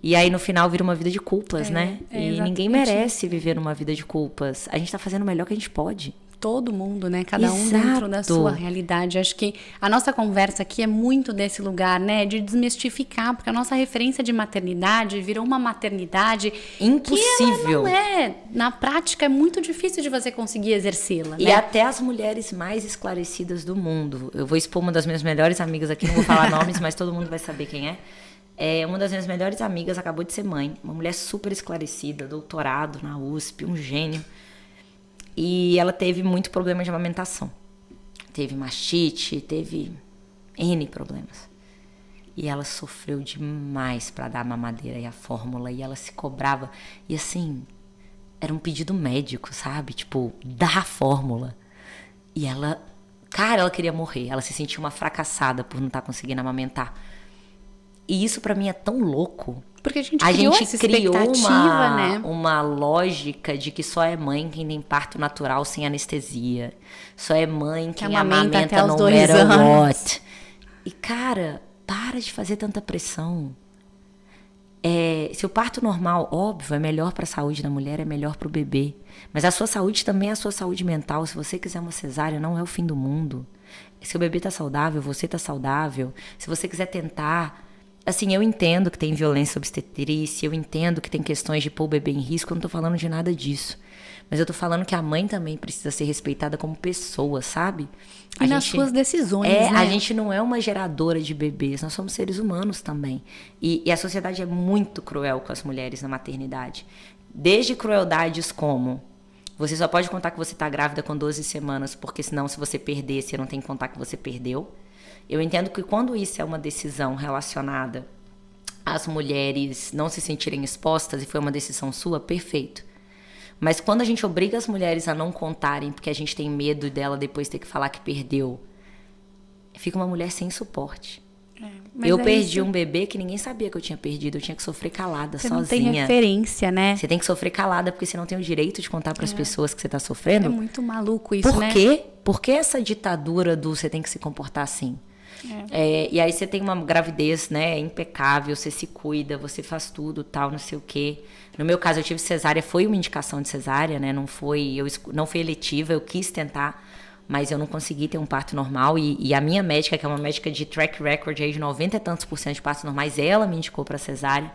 E aí no final vira uma vida de culpas, né? E ninguém merece viver uma vida de culpas. A gente está fazendo o melhor que a gente pode. Todo mundo, né? Cada um dentro da sua realidade. Acho que a nossa conversa aqui é muito desse lugar, né? De desmistificar, porque a nossa referência de maternidade virou uma maternidade impossível. Que ela não na prática é muito difícil de você conseguir exercê-la, né? E até as mulheres mais esclarecidas do mundo. Eu vou expor uma das minhas melhores amigas aqui, não vou falar nomes, mas todo mundo vai saber quem é. Uma das minhas melhores amigas acabou de ser mãe, uma mulher super esclarecida, doutorado na USP, um gênio. E ela teve muito problema de amamentação. Teve mastite, teve N problemas. E ela sofreu demais para dar a mamadeira e a fórmula. E ela se cobrava. E assim, era um pedido médico, sabe? Tipo, dá a fórmula. E ela, cara, ela queria morrer. Ela se sentia uma fracassada por não estar conseguindo amamentar. E isso pra mim é tão louco. Porque a gente criou uma lógica de que só é mãe quem tem parto natural sem anestesia. Só é mãe quem amamenta no matter what. E, cara, para de fazer tanta pressão. Se o parto normal, óbvio, é melhor para a saúde da mulher, é melhor para o bebê. Mas a sua saúde também é a sua saúde mental. Se você quiser uma cesárea, não é o fim do mundo. Se o bebê tá saudável, você tá saudável. Se você quiser tentar... Assim, eu entendo que tem violência obstetrícia, eu entendo que tem questões de pôr o bebê em risco, eu não tô falando de nada disso. Mas eu tô falando que a mãe também precisa ser respeitada como pessoa, sabe? E nas suas decisões, né? A gente não é uma geradora de bebês, nós somos seres humanos também. E a sociedade é muito cruel com as mulheres na maternidade. Desde crueldades como... Você só pode contar que você tá grávida com 12 semanas, porque senão se você perder, você não tem que contar que você perdeu. Eu entendo que quando isso é uma decisão relacionada às mulheres não se sentirem expostas e foi uma decisão sua, perfeito. Mas quando a gente obriga as mulheres a não contarem porque a gente tem medo dela depois ter que falar que perdeu, fica uma mulher sem suporte. Eu perdi um bebê que ninguém sabia que eu tinha perdido. Eu tinha que sofrer calada, você sozinha. Não tem referência, né? Você tem que sofrer calada, porque você não tem o direito de contar para as pessoas que você tá sofrendo. É muito maluco isso, Por né? quê? Por que essa ditadura do você tem que se comportar assim? E aí você tem uma gravidez, né, impecável, você se cuida, você faz tudo, tal, não sei o quê. No meu caso, eu tive cesárea, foi uma indicação de cesárea, né? Não foi eletiva, eu quis tentar, mas eu não consegui ter um parto normal. E a minha médica, que é uma médica de track record aí de 90 e tantos % de partos normais, ela me indicou para cesárea.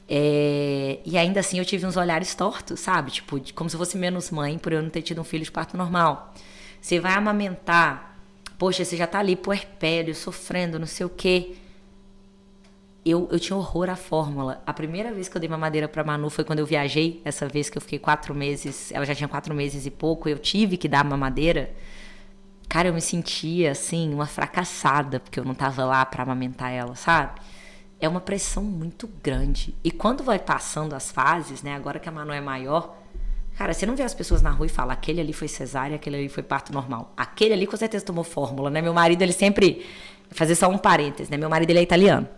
E ainda assim eu tive uns olhares tortos, sabe? Tipo, como se eu fosse menos mãe por eu não ter tido um filho de parto normal. Você vai amamentar, poxa, você já tá ali puerpério, sofrendo, não sei o quê. Eu tinha horror à fórmula. A primeira vez que eu dei mamadeira pra Manu foi quando eu viajei. Essa vez que eu fiquei 4 meses, ela já tinha 4 meses e pouco, eu tive que dar mamadeira. Cara, eu me sentia, assim, uma fracassada, porque eu não tava lá pra amamentar ela, sabe? É uma pressão muito grande. E quando vai passando as fases, né, agora que a Manu é maior, cara, você não vê as pessoas na rua e fala, aquele ali foi cesárea, aquele ali foi parto normal. Aquele ali com certeza tomou fórmula, né? Meu marido, ele sempre... Vou fazer só um parênteses, né? Meu marido, ele é italiano.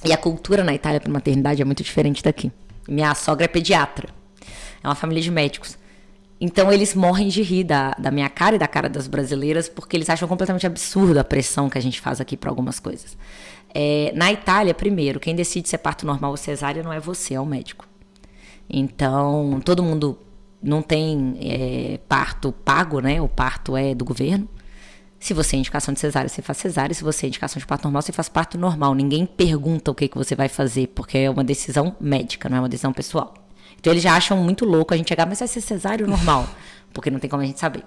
E a cultura na Itália para maternidade é muito diferente daqui. Minha sogra é pediatra. É uma família de médicos. Então, eles morrem de rir da minha cara e da cara das brasileiras, porque eles acham completamente absurdo a pressão que a gente faz aqui para algumas coisas. Na Itália, primeiro, quem decide se é parto normal ou cesárea não é você, é o médico. Então, todo mundo não tem parto pago, né? O parto é do governo. Se você é indicação de cesárea, você faz cesárea. Se você é indicação de parto normal, você faz parto normal. Ninguém pergunta o que você vai fazer, porque é uma decisão médica, não é uma decisão pessoal. Então, eles já acham muito louco a gente chegar, mas vai ser cesárea ou normal? Porque não tem como a gente saber.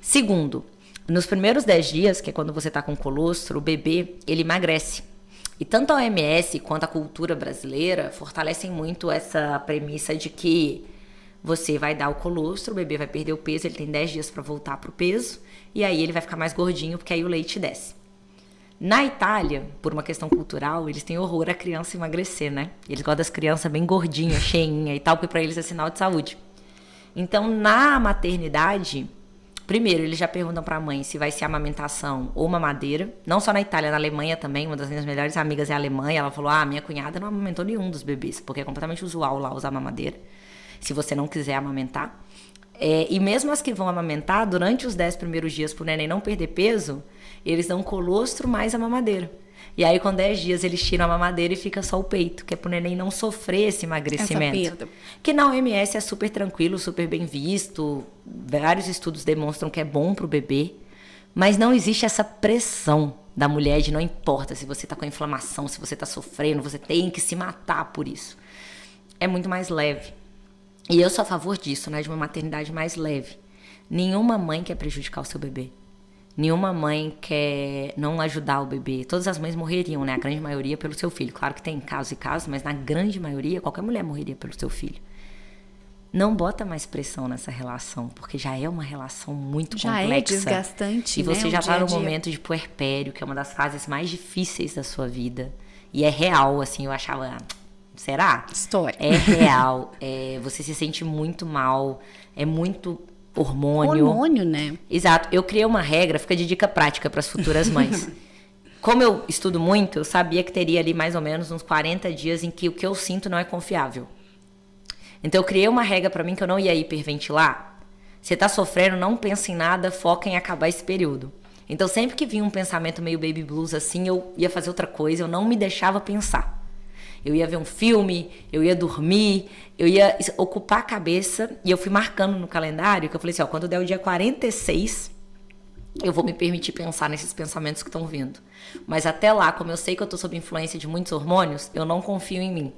Segundo, nos primeiros 10 dias, que é quando você tá com colostro, o bebê, ele emagrece. E tanto a OMS quanto a cultura brasileira fortalecem muito essa premissa de que você vai dar o colostro, o bebê vai perder o peso, ele tem 10 dias para voltar pro peso, e aí ele vai ficar mais gordinho, porque aí o leite desce. Na Itália, por uma questão cultural, eles têm horror a criança emagrecer, né? Eles gostam das crianças bem gordinhas, cheinha e tal, porque pra eles é sinal de saúde. Então, na maternidade, primeiro, eles já perguntam pra mãe se vai ser amamentação ou mamadeira. Não só na Itália, na Alemanha também. Uma das minhas melhores amigas é alemã, e ela falou, minha cunhada não amamentou nenhum dos bebês, porque é completamente usual lá usar mamadeira, se você não quiser amamentar. E mesmo as que vão amamentar, durante os 10 primeiros dias, pro neném não perder peso, eles dão colostro mais a mamadeira. E aí, com 10 dias, eles tiram a mamadeira e fica só o peito, que é pro neném não sofrer esse emagrecimento. Essa perda. Que na OMS é super tranquilo, super bem visto. Vários estudos demonstram que é bom pro bebê. Mas não existe essa pressão da mulher de não importa se você tá com inflamação, se você tá sofrendo, você tem que se matar por isso. É muito mais leve. E eu sou a favor disso, né? De uma maternidade mais leve. Nenhuma mãe quer prejudicar o seu bebê. Nenhuma mãe quer não ajudar o bebê. Todas as mães morreriam, né? A grande maioria pelo seu filho. Claro que tem casos e casos, mas na grande maioria, qualquer mulher morreria pelo seu filho. Não bota mais pressão nessa relação, porque já é uma relação muito complexa. Já é desgastante, e você né? já tá no momento de puerpério, que é uma das fases mais difíceis da sua vida. E é real, assim, eu achava... Será? História. É real. Você se sente muito mal. É muito hormônio. Hormônio, né? Exato. Eu criei uma regra, fica de dica prática para as futuras mães. Como eu estudo muito, eu sabia que teria ali mais ou menos uns 40 dias em que o que eu sinto não é confiável. Então eu criei uma regra para mim que eu não ia hiperventilar. Você tá sofrendo, não pensa em nada, foca em acabar esse período. Então sempre que vinha um pensamento meio baby blues assim, eu ia fazer outra coisa, eu não me deixava pensar. Eu ia ver um filme, eu ia dormir, eu ia ocupar a cabeça. E eu fui marcando no calendário, que eu falei assim, quando der o dia 46, eu vou me permitir pensar nesses pensamentos que estão vindo. Mas até lá, como eu sei que eu tô sob influência de muitos hormônios, eu não confio em mim.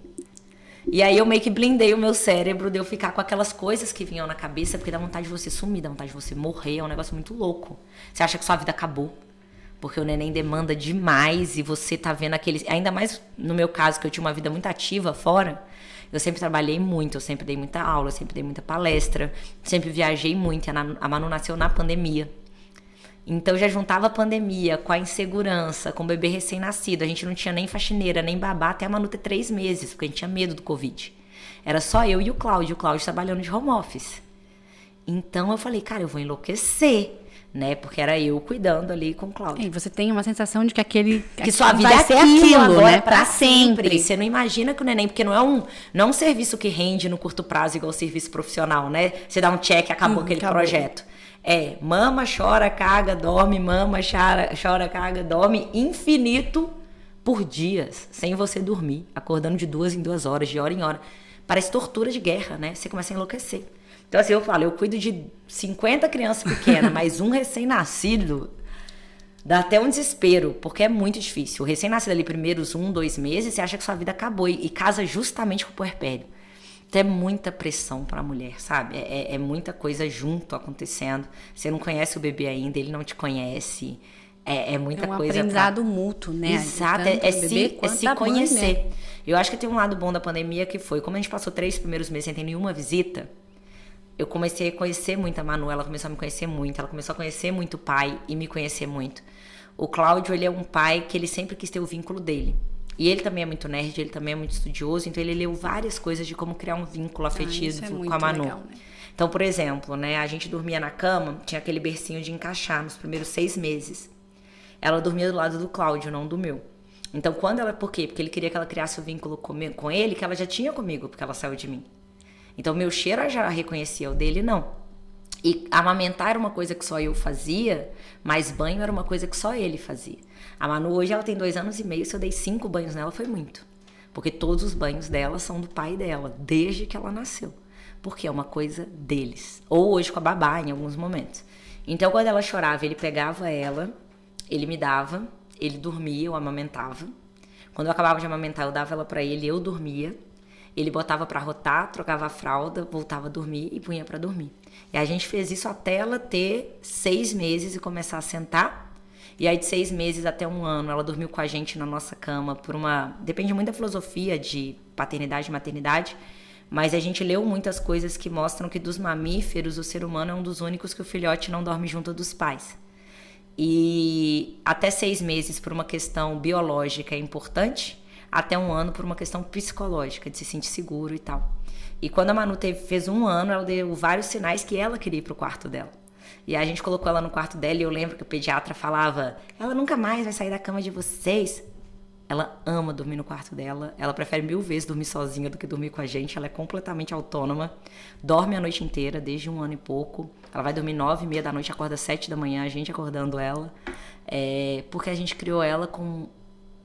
E aí eu meio que blindei o meu cérebro de eu ficar com aquelas coisas que vinham na cabeça, porque dá vontade de você sumir, dá vontade de você morrer, é um negócio muito louco. Você acha que sua vida acabou. Porque o neném demanda demais e você tá vendo aqueles... Ainda mais no meu caso, que eu tinha uma vida muito ativa fora. Eu sempre trabalhei muito, eu sempre dei muita aula, eu sempre dei muita palestra. Sempre viajei muito. A Manu nasceu na pandemia. Então já juntava a pandemia com a insegurança, com o bebê recém-nascido. A gente não tinha nem faxineira, nem babá até a Manu ter 3 meses, porque a gente tinha medo do Covid. Era só eu e o Cláudio trabalhando de home office. Então eu falei, cara, eu vou enlouquecer. né? Porque era eu cuidando ali com o Cláudio. E você tem uma sensação de que que sua vida vai é ser aquilo agora, né? Pra sempre. Você não imagina que o neném, porque não é um serviço que rende no curto prazo igual o serviço profissional, né? Você dá um check, acabou aquele projeto. Mama, chora, caga, dorme, mama, chora, caga, dorme, infinito por dias, sem você dormir, acordando de 2 em 2 horas, de hora em hora. Parece tortura de guerra, né? Você começa a enlouquecer. Então, assim, eu falo, eu cuido de 50 crianças pequenas, mas um recém-nascido dá até um desespero, porque é muito difícil. O recém-nascido ali, primeiros 1, 2 meses, você acha que sua vida acabou e casa justamente com o puerpério. Então, é muita pressão pra mulher, sabe? É muita coisa junto acontecendo. Você não conhece o bebê ainda, ele não te conhece. É muita coisa. É um aprendizado mútuo, né? Exato, se conhecer. Mãe, né? Eu acho que tem um lado bom da pandemia que foi, como a gente passou 3 primeiros meses sem ter nenhuma visita, eu comecei a conhecer muito a Manu, ela começou a me conhecer muito, ela começou a conhecer muito o pai e me conhecer muito. O Cláudio, ele é um pai que ele sempre quis ter o vínculo dele. E ele também é muito nerd, ele também é muito estudioso, então ele leu várias coisas de como criar um vínculo afetivo com a Manu. Legal, né? Então, por exemplo, né, a gente dormia na cama, tinha aquele bercinho de encaixar nos primeiros 6 meses. Ela dormia do lado do Cláudio, não do meu. Então, quando ela... Por quê? Porque ele queria que ela criasse o vínculo com ele, que ela já tinha comigo, porque ela saiu de mim. Então, meu cheiro ela já reconhecia, o dele não. E amamentar era uma coisa que só eu fazia, mas banho era uma coisa que só ele fazia. A Manu hoje ela tem 2 anos e meio, se eu dei 5 banhos nela foi muito. Porque todos os banhos dela são do pai dela, desde que ela nasceu. Porque é uma coisa deles. Ou hoje com a babá, em alguns momentos. Então, quando ela chorava, ele pegava ela... Ele me dava, ele dormia, eu amamentava. Quando eu acabava de amamentar, eu dava ela pra ele, eu dormia. Ele botava pra rotar, trocava a fralda, voltava a dormir e punha pra dormir. E a gente fez isso até ela ter 6 meses e começar a sentar. E aí de 6 meses até 1 ano, ela dormiu com a gente na nossa cama por uma... Depende muito da filosofia de paternidade e maternidade, mas a gente leu muitas coisas que mostram que dos mamíferos, o ser humano é um dos únicos que o filhote não dorme junto dos pais. E até 6 meses por uma questão biológica é importante, até 1 ano por uma questão psicológica, de se sentir seguro e tal. E quando a Manu fez 1 ano, ela deu vários sinais que ela queria ir pro quarto dela. E a gente colocou ela no quarto dela e eu lembro que o pediatra falava, ela nunca mais vai sair da cama de vocês. Ela ama dormir no quarto dela, ela prefere 1000 vezes dormir sozinha do que dormir com a gente, ela é completamente autônoma, dorme a noite inteira, desde 1 ano e pouco, ela vai dormir 9h30 da noite, acorda 7 da manhã, a gente acordando ela, porque a gente criou ela com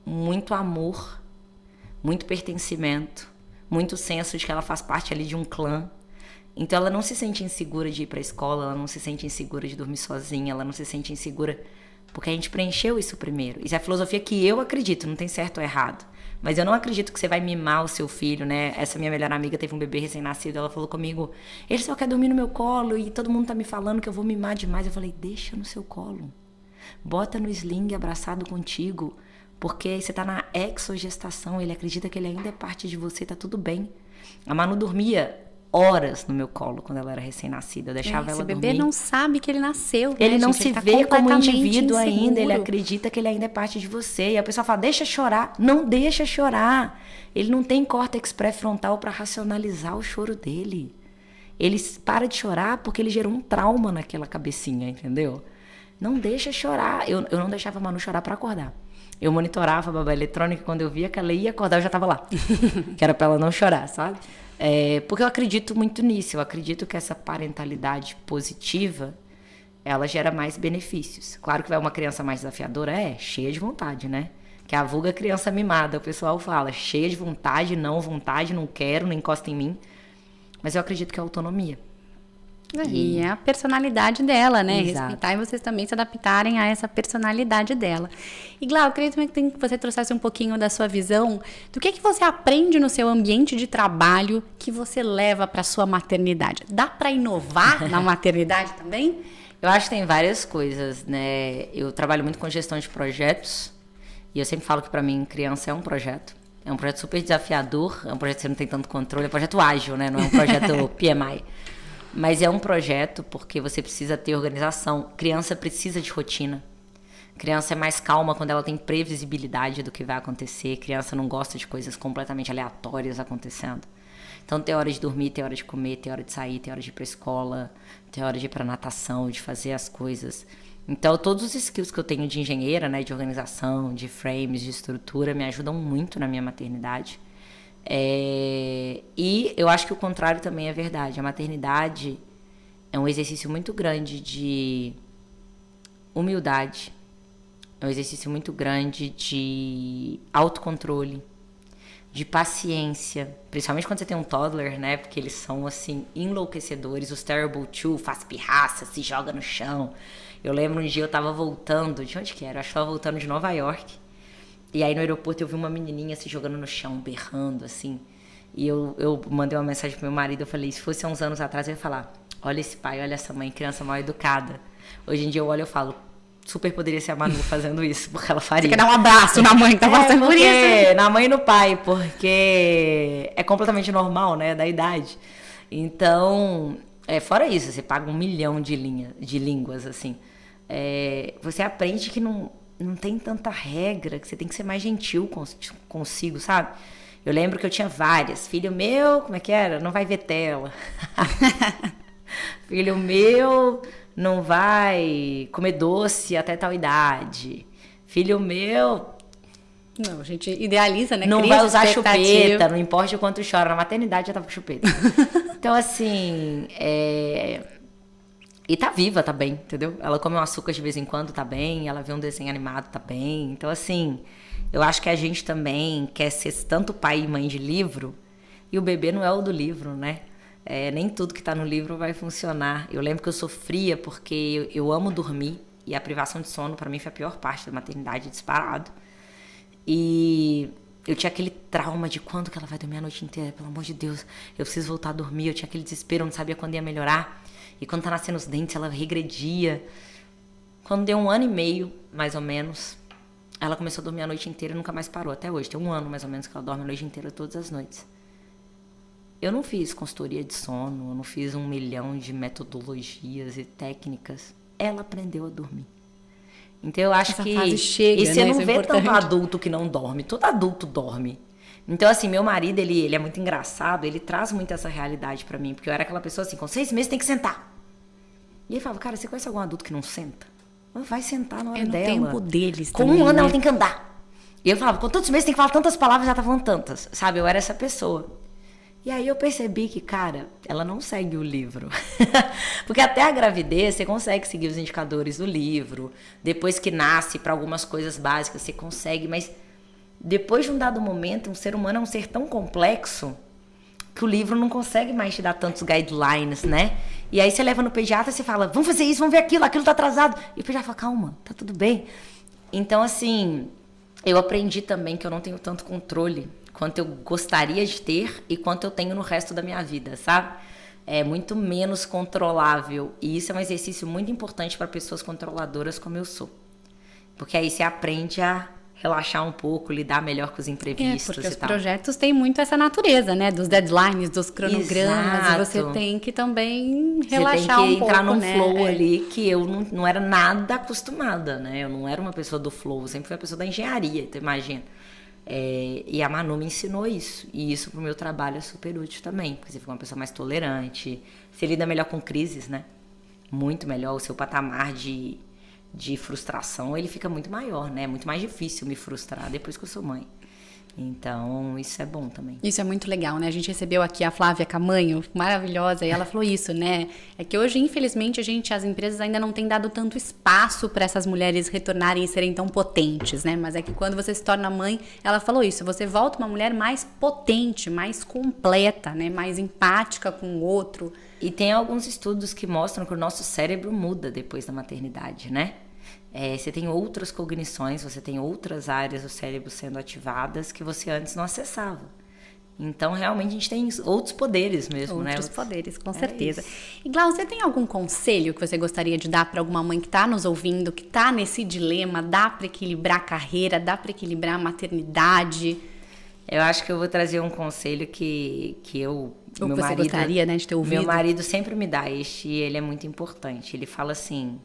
muito amor, muito pertencimento, muito senso de que ela faz parte ali de um clã. Então ela não se sente insegura de ir pra escola, ela não se sente insegura de dormir sozinha, ela não se sente insegura... Porque a gente preencheu isso primeiro. Isso é a filosofia que eu acredito, não tem certo ou errado. Mas eu não acredito que você vai mimar o seu filho, né? Essa minha melhor amiga teve um bebê recém-nascido, ela falou comigo, ele só quer dormir no meu colo e todo mundo tá me falando que eu vou mimar demais. Eu falei, deixa no seu colo. Bota no sling abraçado contigo, porque você tá na exogestação, ele acredita que ele ainda é parte de você, tá tudo bem. A Manu dormia horas no meu colo quando ela era recém-nascida. Eu deixava ela dormir. Esse bebê não sabe que ele nasceu. Né, ele não gente? Se ele vê como indivíduo inseguro. ainda. Ele acredita que ele ainda é parte de você. E a pessoa fala, deixa chorar. Não deixa chorar. Ele não tem córtex pré-frontal para racionalizar o choro dele. Ele para de chorar porque ele gerou um trauma naquela cabecinha, entendeu? Não deixa chorar. Eu não deixava a Manu chorar para acordar. Eu monitorava a babá eletrônica e quando eu via que ela ia acordar, eu já tava lá. Que era pra ela não chorar, sabe? Porque eu acredito muito nisso. Eu acredito que essa parentalidade positiva, ela gera mais benefícios. Claro que vai uma criança mais desafiadora, cheia de vontade, né? Que é a vulga criança mimada, o pessoal fala, cheia de vontade, não quero, não encosta em mim. Mas eu acredito que é autonomia. E é a personalidade dela, né? Exato. Respeitar e vocês também se adaptarem a essa personalidade dela. E Glau, eu queria também que você trouxesse um pouquinho da sua visão do que você aprende no seu ambiente de trabalho que você leva para sua maternidade. Dá para inovar na maternidade também? Eu acho que tem várias coisas, né? Eu trabalho muito com gestão de projetos e eu sempre falo que para mim criança é um projeto. É um projeto super desafiador, é um projeto que você não tem tanto controle, é um projeto ágil, né? Não é um projeto PMI. Mas é um projeto porque você precisa ter organização. Criança precisa de rotina. Criança é mais calma quando ela tem previsibilidade do que vai acontecer. Criança não gosta de coisas completamente aleatórias acontecendo. Então tem hora de dormir, tem hora de comer, tem hora de sair, tem hora de ir pra escola, tem hora de ir pra natação, de fazer as coisas. Então todos os skills que eu tenho de engenheira, né, de organização, de frames, de estrutura, me ajudam muito na minha maternidade. E eu acho que o contrário também é verdade. A maternidade é um exercício muito grande de humildade, é um exercício muito grande de autocontrole, de paciência, principalmente quando você tem um toddler, né? Porque eles são, assim, enlouquecedores. Os Terrible Two, faz pirraça, se joga no chão. Eu lembro um dia eu tava voltando, de onde que era? Eu acho que tava voltando de Nova York. E aí no aeroporto eu vi uma menininha se jogando no chão, berrando, assim. E eu mandei uma mensagem pro meu marido, eu falei, se fosse há uns anos atrás, eu ia falar, olha esse pai, olha essa mãe, criança mal educada. Hoje em dia eu olho e falo, super poderia ser a Manu fazendo isso, porque ela faria. Você quer dar um abraço na mãe que tá passando por isso? Na mãe e no pai, porque é completamente normal, né, da idade. Então, fora isso, você paga 1 milhão de línguas, assim. Você aprende que não tem tanta regra, que você tem que ser mais gentil consigo, sabe? Eu lembro que eu tinha várias. Filho meu, como é que era? Não vai ver tela. Filho meu não vai comer doce até tal idade. Filho meu... Não, a gente idealiza, né? Não vai usar chupeta, não importa o quanto chora. Na maternidade já tava com chupeta. Então, assim... E tá viva, tá bem, entendeu? Ela come um açúcar de vez em quando, tá bem. Ela vê um desenho animado, tá bem. Então, assim... Eu acho que a gente também quer ser tanto pai e mãe de livro, e o bebê não é o do livro, né? Nem tudo que tá no livro vai funcionar. Eu lembro que eu sofria porque eu amo dormir, e a privação de sono pra mim foi a pior parte da maternidade, disparado. E eu tinha aquele trauma de quando que ela vai dormir a noite inteira, pelo amor de Deus, eu preciso voltar a dormir. Eu tinha aquele desespero, eu não sabia quando ia melhorar. E quando tá nascendo os dentes, ela regredia. Quando deu 1 ano e meio, mais ou menos... Ela começou a dormir a noite inteira e nunca mais parou. Até hoje, tem 1 ano mais ou menos que ela dorme a noite inteira todas as noites. Eu não fiz consultoria de sono, eu não fiz 1 milhão de metodologias e técnicas. Ela aprendeu a dormir. Então eu acho que... Fase chega, e você né? não Isso vê importante. tanto adulto que não dorme. Todo adulto dorme. Então assim, meu marido, ele é muito engraçado, ele traz muito essa realidade pra mim. Porque eu era aquela pessoa assim, com 6 meses tem que sentar. E ele falava, cara, você conhece algum adulto que não senta? Vai sentar na hora dela. No tempo deles Com também, 1 ano né? ela tem que andar. E eu falava, com todos os meses tem que falar tantas palavras, já tá falando tantas. Sabe, eu era essa pessoa. E aí eu percebi que, cara, ela não segue o livro. Porque até a gravidez você consegue seguir os indicadores do livro. Depois que nasce, para algumas coisas básicas você consegue. Mas depois de um dado momento, um ser humano é um ser tão complexo que o livro não consegue mais te dar tantos guidelines, né? E aí você leva no pediatra e você fala, vamos fazer isso, vamos ver aquilo tá atrasado. E o pediatra fala, calma, tá tudo bem. Então, assim, eu aprendi também que eu não tenho tanto controle quanto eu gostaria de ter e quanto eu tenho no resto da minha vida, sabe? É muito menos controlável. E isso é um exercício muito importante para pessoas controladoras como eu sou. Porque aí você aprende a relaxar um pouco, lidar melhor com os imprevistos porque e os tal. projetos têm muito essa natureza, né? Dos deadlines, dos cronogramas. Exato. E você tem que também relaxar Você tem que um entrar pouco, num né? flow ali que eu não era nada acostumada, né? Eu não era uma pessoa do flow, eu sempre fui uma pessoa da engenharia, então imagina. E a Manu me ensinou isso. E isso pro meu trabalho é super útil também, porque você fica uma pessoa mais tolerante, você lida melhor com crises, né? Muito melhor, o seu patamar de frustração, ele fica muito maior, né? É muito mais difícil me frustrar depois que eu sou mãe. Então, isso é bom também. Isso é muito legal, né? A gente recebeu aqui a Flávia Camanho, maravilhosa, e ela falou isso, né? É que hoje, infelizmente, as empresas ainda não têm dado tanto espaço para essas mulheres retornarem e serem tão potentes, né? Mas é que quando você se torna mãe, ela falou isso, você volta uma mulher mais potente, mais completa, né? Mais empática com o outro. E tem alguns estudos que mostram que o nosso cérebro muda depois da maternidade, né? Você tem outras cognições, você tem outras áreas do cérebro sendo ativadas que você antes não acessava. Então, realmente, a gente tem outros poderes mesmo, né? Outros poderes, com certeza. E, Glau, você tem algum conselho que você gostaria de dar para alguma mãe que está nos ouvindo, que está nesse dilema, dá para equilibrar a carreira, dá para equilibrar a maternidade? Eu acho que eu vou trazer um conselho que Ou meu marido gostaria, né, de ter ouvido. Meu marido sempre me dá e ele é muito importante. Ele fala assim,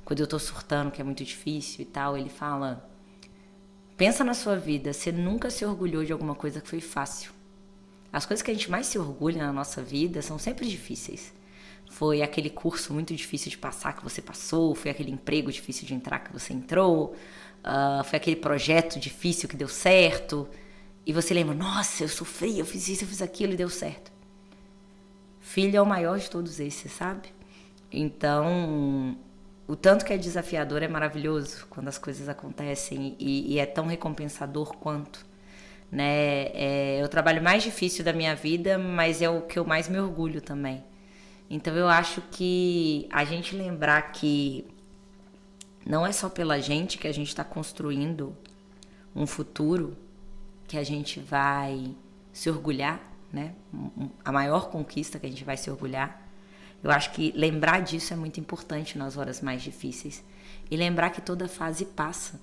quando eu tô surtando, que é muito difícil e tal, ele fala, pensa na sua vida, você nunca se orgulhou de alguma coisa que foi fácil. as coisas que a gente mais se orgulha na nossa vida são sempre difíceis. Foi aquele curso muito difícil de passar que você passou, foi aquele emprego difícil de entrar que você entrou, foi aquele projeto difícil que deu certo. E você lembra, nossa, eu sofri, eu fiz isso, eu fiz aquilo e deu certo. Filho é o maior de todos esses, sabe? Então, o tanto que é desafiador é maravilhoso quando as coisas acontecem e é tão recompensador quanto. Né? É o trabalho mais difícil da minha vida, mas é o que eu mais me orgulho também. Então eu acho que a gente lembrar que não é só pela gente que a gente está construindo um futuro que a gente vai se orgulhar, né? A maior conquista que a gente vai se orgulhar. Eu acho que lembrar disso é muito importante nas horas mais difíceis. E lembrar que toda fase passa.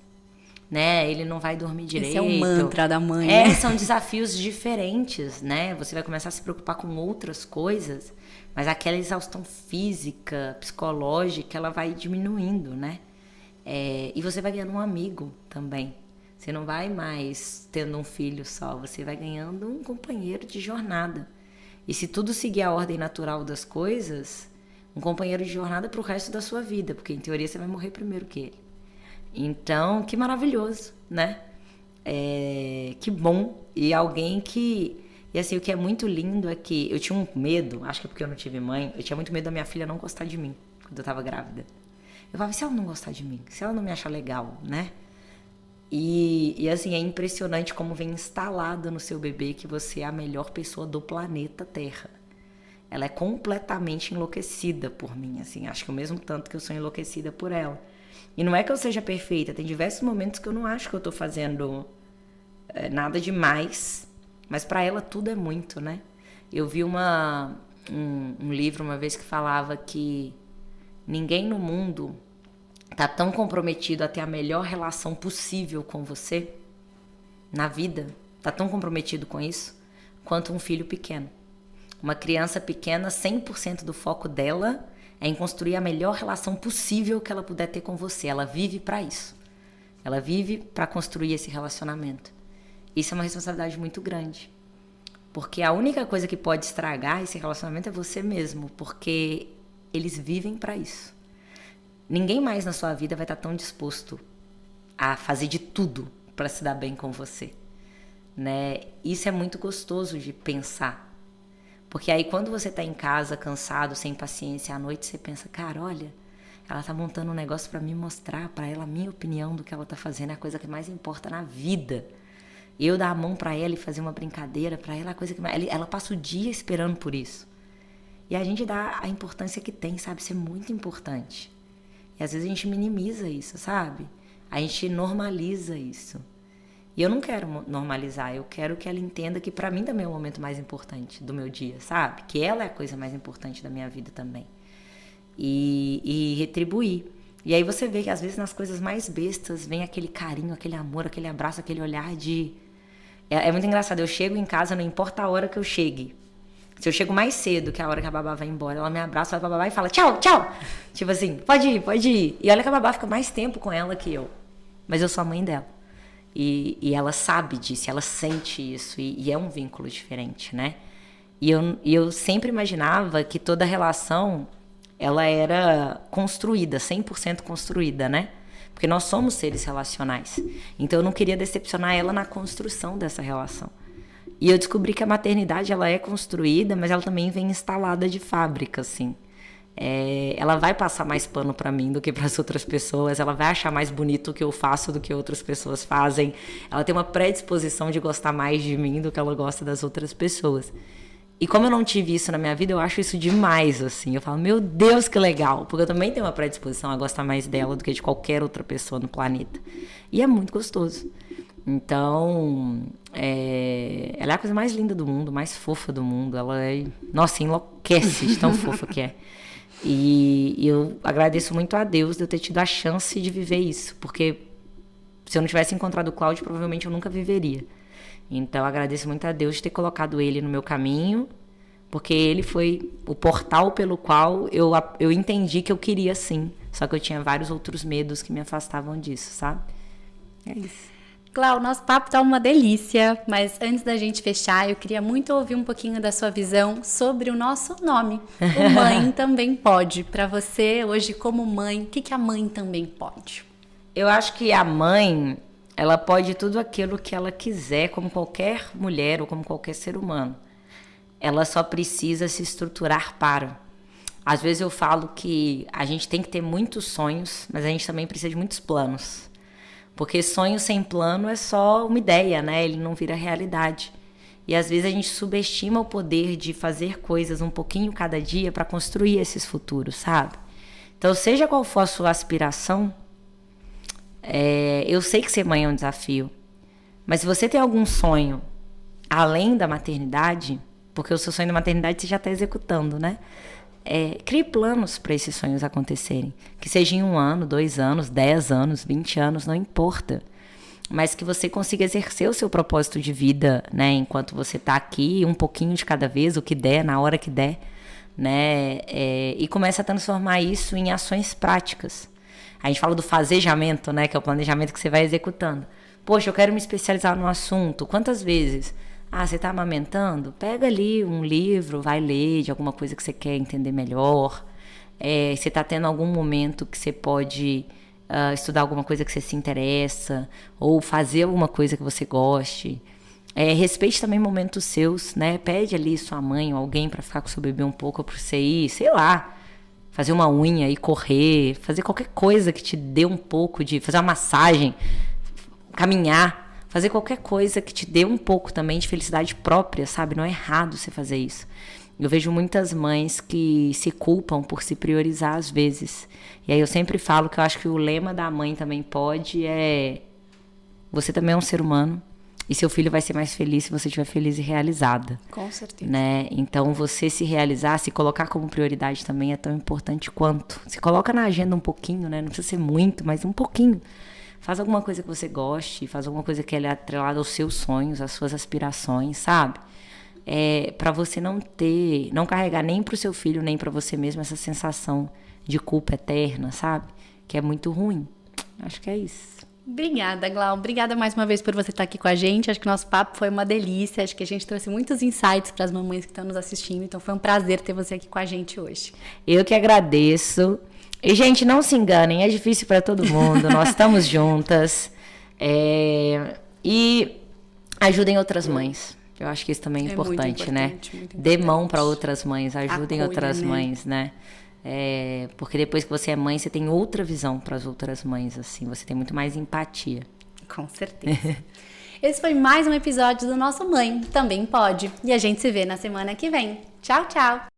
Né? Ele não vai dormir direito. Esse é o mantra da mãe. Né? São desafios diferentes, né? Você vai começar a se preocupar com outras coisas, mas aquela exaustão física, psicológica, ela vai diminuindo, né? E você vai ganhando um amigo também. Você não vai mais tendo um filho só, você vai ganhando um companheiro de jornada. E se tudo seguir a ordem natural das coisas, um companheiro de jornada para o resto da sua vida, porque em teoria você vai morrer primeiro que ele. Então, que maravilhoso, né? Que bom. E alguém que... E assim, o que é muito lindo é que eu tinha um medo, acho que é porque eu não tive mãe, eu tinha muito medo da minha filha não gostar de mim, quando eu tava grávida. Eu falava, e se ela não gostar de mim? Se ela não me achar legal, né? E assim, é impressionante como vem instalado no seu bebê que você é a melhor pessoa do planeta Terra. Ela é completamente enlouquecida por mim, assim. Acho que o mesmo tanto que eu sou enlouquecida por ela. E não é que eu seja perfeita, tem diversos momentos que eu não acho que eu tô fazendo nada demais, mas para ela tudo é muito, né? Eu vi um livro uma vez que falava que ninguém no mundo tá tão comprometido a ter a melhor relação possível com você na vida, tá tão comprometido com isso, quanto um filho pequeno. Uma criança pequena, 100% do foco dela é em construir a melhor relação possível que ela puder ter com você. Ela vive para isso. Ela vive para construir esse relacionamento. Isso é uma responsabilidade muito grande. Porque a única coisa que pode estragar esse relacionamento é você mesmo. Porque eles vivem para isso. Ninguém mais na sua vida vai estar tão disposto a fazer de tudo para se dar bem com você. Né? Isso é muito gostoso de pensar. Porque aí quando você tá em casa, cansado, sem paciência, à noite você pensa, cara, olha, ela tá montando um negócio pra me mostrar pra ela a minha opinião do que ela tá fazendo, é a coisa que mais importa na vida. Eu dar a mão pra ela e fazer uma brincadeira pra ela, é a coisa que mais... Ela passa o dia esperando por isso. E a gente dá a importância que tem, sabe? Isso é muito importante. E às vezes a gente minimiza isso, sabe? A gente normaliza isso. E eu não quero normalizar, eu quero que ela entenda que pra mim também é o momento mais importante do meu dia, sabe? Que ela é a coisa mais importante da minha vida também. E retribuir. E aí você vê que às vezes nas coisas mais bestas vem aquele carinho, aquele amor, aquele abraço, aquele olhar de... É muito engraçado, eu chego em casa, não importa a hora que eu chegue. Se eu chego mais cedo que a hora que a babá vai embora, ela me abraça, vai pra babá e fala tchau, tchau. Tipo assim, pode ir, pode ir. E olha que a babá fica mais tempo com ela que eu. Mas eu sou a mãe dela. E ela sabe disso, ela sente isso, e é um vínculo diferente, né? E eu sempre imaginava que toda relação, ela era construída, 100% construída, né? Porque nós somos seres relacionais. Então eu não queria decepcionar ela na construção dessa relação. E eu descobri que a maternidade, ela é construída, mas ela também vem instalada de fábrica, assim. Ela vai passar mais pano pra mim do que para as outras pessoas, ela vai achar mais bonito o que eu faço do que outras pessoas fazem, ela tem uma predisposição de gostar mais de mim do que ela gosta das outras pessoas. E como eu não tive isso na minha vida, eu acho isso demais, assim. Eu falo, meu Deus, que legal, porque eu também tenho uma predisposição a gostar mais dela do que de qualquer outra pessoa no planeta. E é muito gostoso. Então, ela é a coisa mais linda do mundo, mais fofa do mundo. Ela nossa, enlouquece de tão fofa que é. E eu agradeço muito a Deus de eu ter tido a chance de viver isso, porque se eu não tivesse encontrado o Cláudio, provavelmente eu nunca viveria. Então eu agradeço muito a Deus de ter colocado ele no meu caminho, porque ele foi o portal pelo qual eu entendi que eu queria sim, só que eu tinha vários outros medos que me afastavam disso, sabe? É isso. Clau, nosso papo tá uma delícia, mas antes da gente fechar, eu queria muito ouvir um pouquinho da sua visão sobre o nosso nome. O Mãe Também Pode. Para você, hoje, como mãe, o que a mãe também pode? Eu acho que a mãe, ela pode tudo aquilo que ela quiser, como qualquer mulher ou como qualquer ser humano. Ela só precisa se estruturar para. Às vezes eu falo que a gente tem que ter muitos sonhos, mas a gente também precisa de muitos planos. Porque sonho sem plano é só uma ideia, né? Ele não vira realidade. E às vezes a gente subestima o poder de fazer coisas um pouquinho cada dia para construir esses futuros, sabe? Então, seja qual for a sua aspiração, eu sei que ser mãe é um desafio. Mas se você tem algum sonho além da maternidade, porque o seu sonho da maternidade você já está executando, né? Crie planos para esses sonhos acontecerem. Que seja em 1 ano, 2 anos, 10 anos, 20 anos, não importa. Mas que você consiga exercer o seu propósito de vida, né? Enquanto você está aqui, um pouquinho de cada vez, o que der, na hora que der, né? E comece a transformar isso em ações práticas. A gente fala do fazejamento, né? Que é o planejamento que você vai executando. Poxa, eu quero me especializar no assunto. Quantas vezes? Você está amamentando? Pega ali um livro, vai ler de alguma coisa que você quer entender melhor. Você está tendo algum momento que você pode estudar alguma coisa que você se interessa, ou fazer alguma coisa que você goste. Respeite também momentos seus, né? Pede ali sua mãe ou alguém para ficar com seu bebê um pouco, para você ir, sei lá, fazer uma unha e correr, fazer qualquer coisa que te dê um pouco de... fazer uma massagem, caminhar. Fazer qualquer coisa que te dê um pouco também de felicidade própria, sabe? Não é errado você fazer isso. Eu vejo muitas mães que se culpam por se priorizar às vezes. E aí eu sempre falo que eu acho que o lema da mãe também pode você também é um ser humano e seu filho vai ser mais feliz se você estiver feliz e realizada. Com certeza. Né? Então você se realizar, se colocar como prioridade também é tão importante quanto. Se coloca na agenda um pouquinho, né? Não precisa ser muito, mas um pouquinho. Faz alguma coisa que você goste, faz alguma coisa que é atrelada aos seus sonhos, às suas aspirações, sabe? Para você não carregar nem pro seu filho, nem para você mesmo essa sensação de culpa eterna, sabe? Que é muito ruim. Acho que é isso. Obrigada, Glau. Obrigada mais uma vez por você estar aqui com a gente. Acho que o nosso papo foi uma delícia. Acho que a gente trouxe muitos insights para as mamães que estão nos assistindo. Então foi um prazer ter você aqui com a gente hoje. Eu que agradeço. E, gente, não se enganem, é difícil para todo mundo, nós estamos juntas. E ajudem outras mães. Eu acho que isso também é importante, né? Dê mão para outras mães, ajudem outras mães, né? Porque depois que você é mãe, você tem outra visão para as outras mães, assim, você tem muito mais empatia. Com certeza. Esse foi mais um episódio do nosso Mãe Também Pode. E a gente se vê na semana que vem. Tchau, tchau!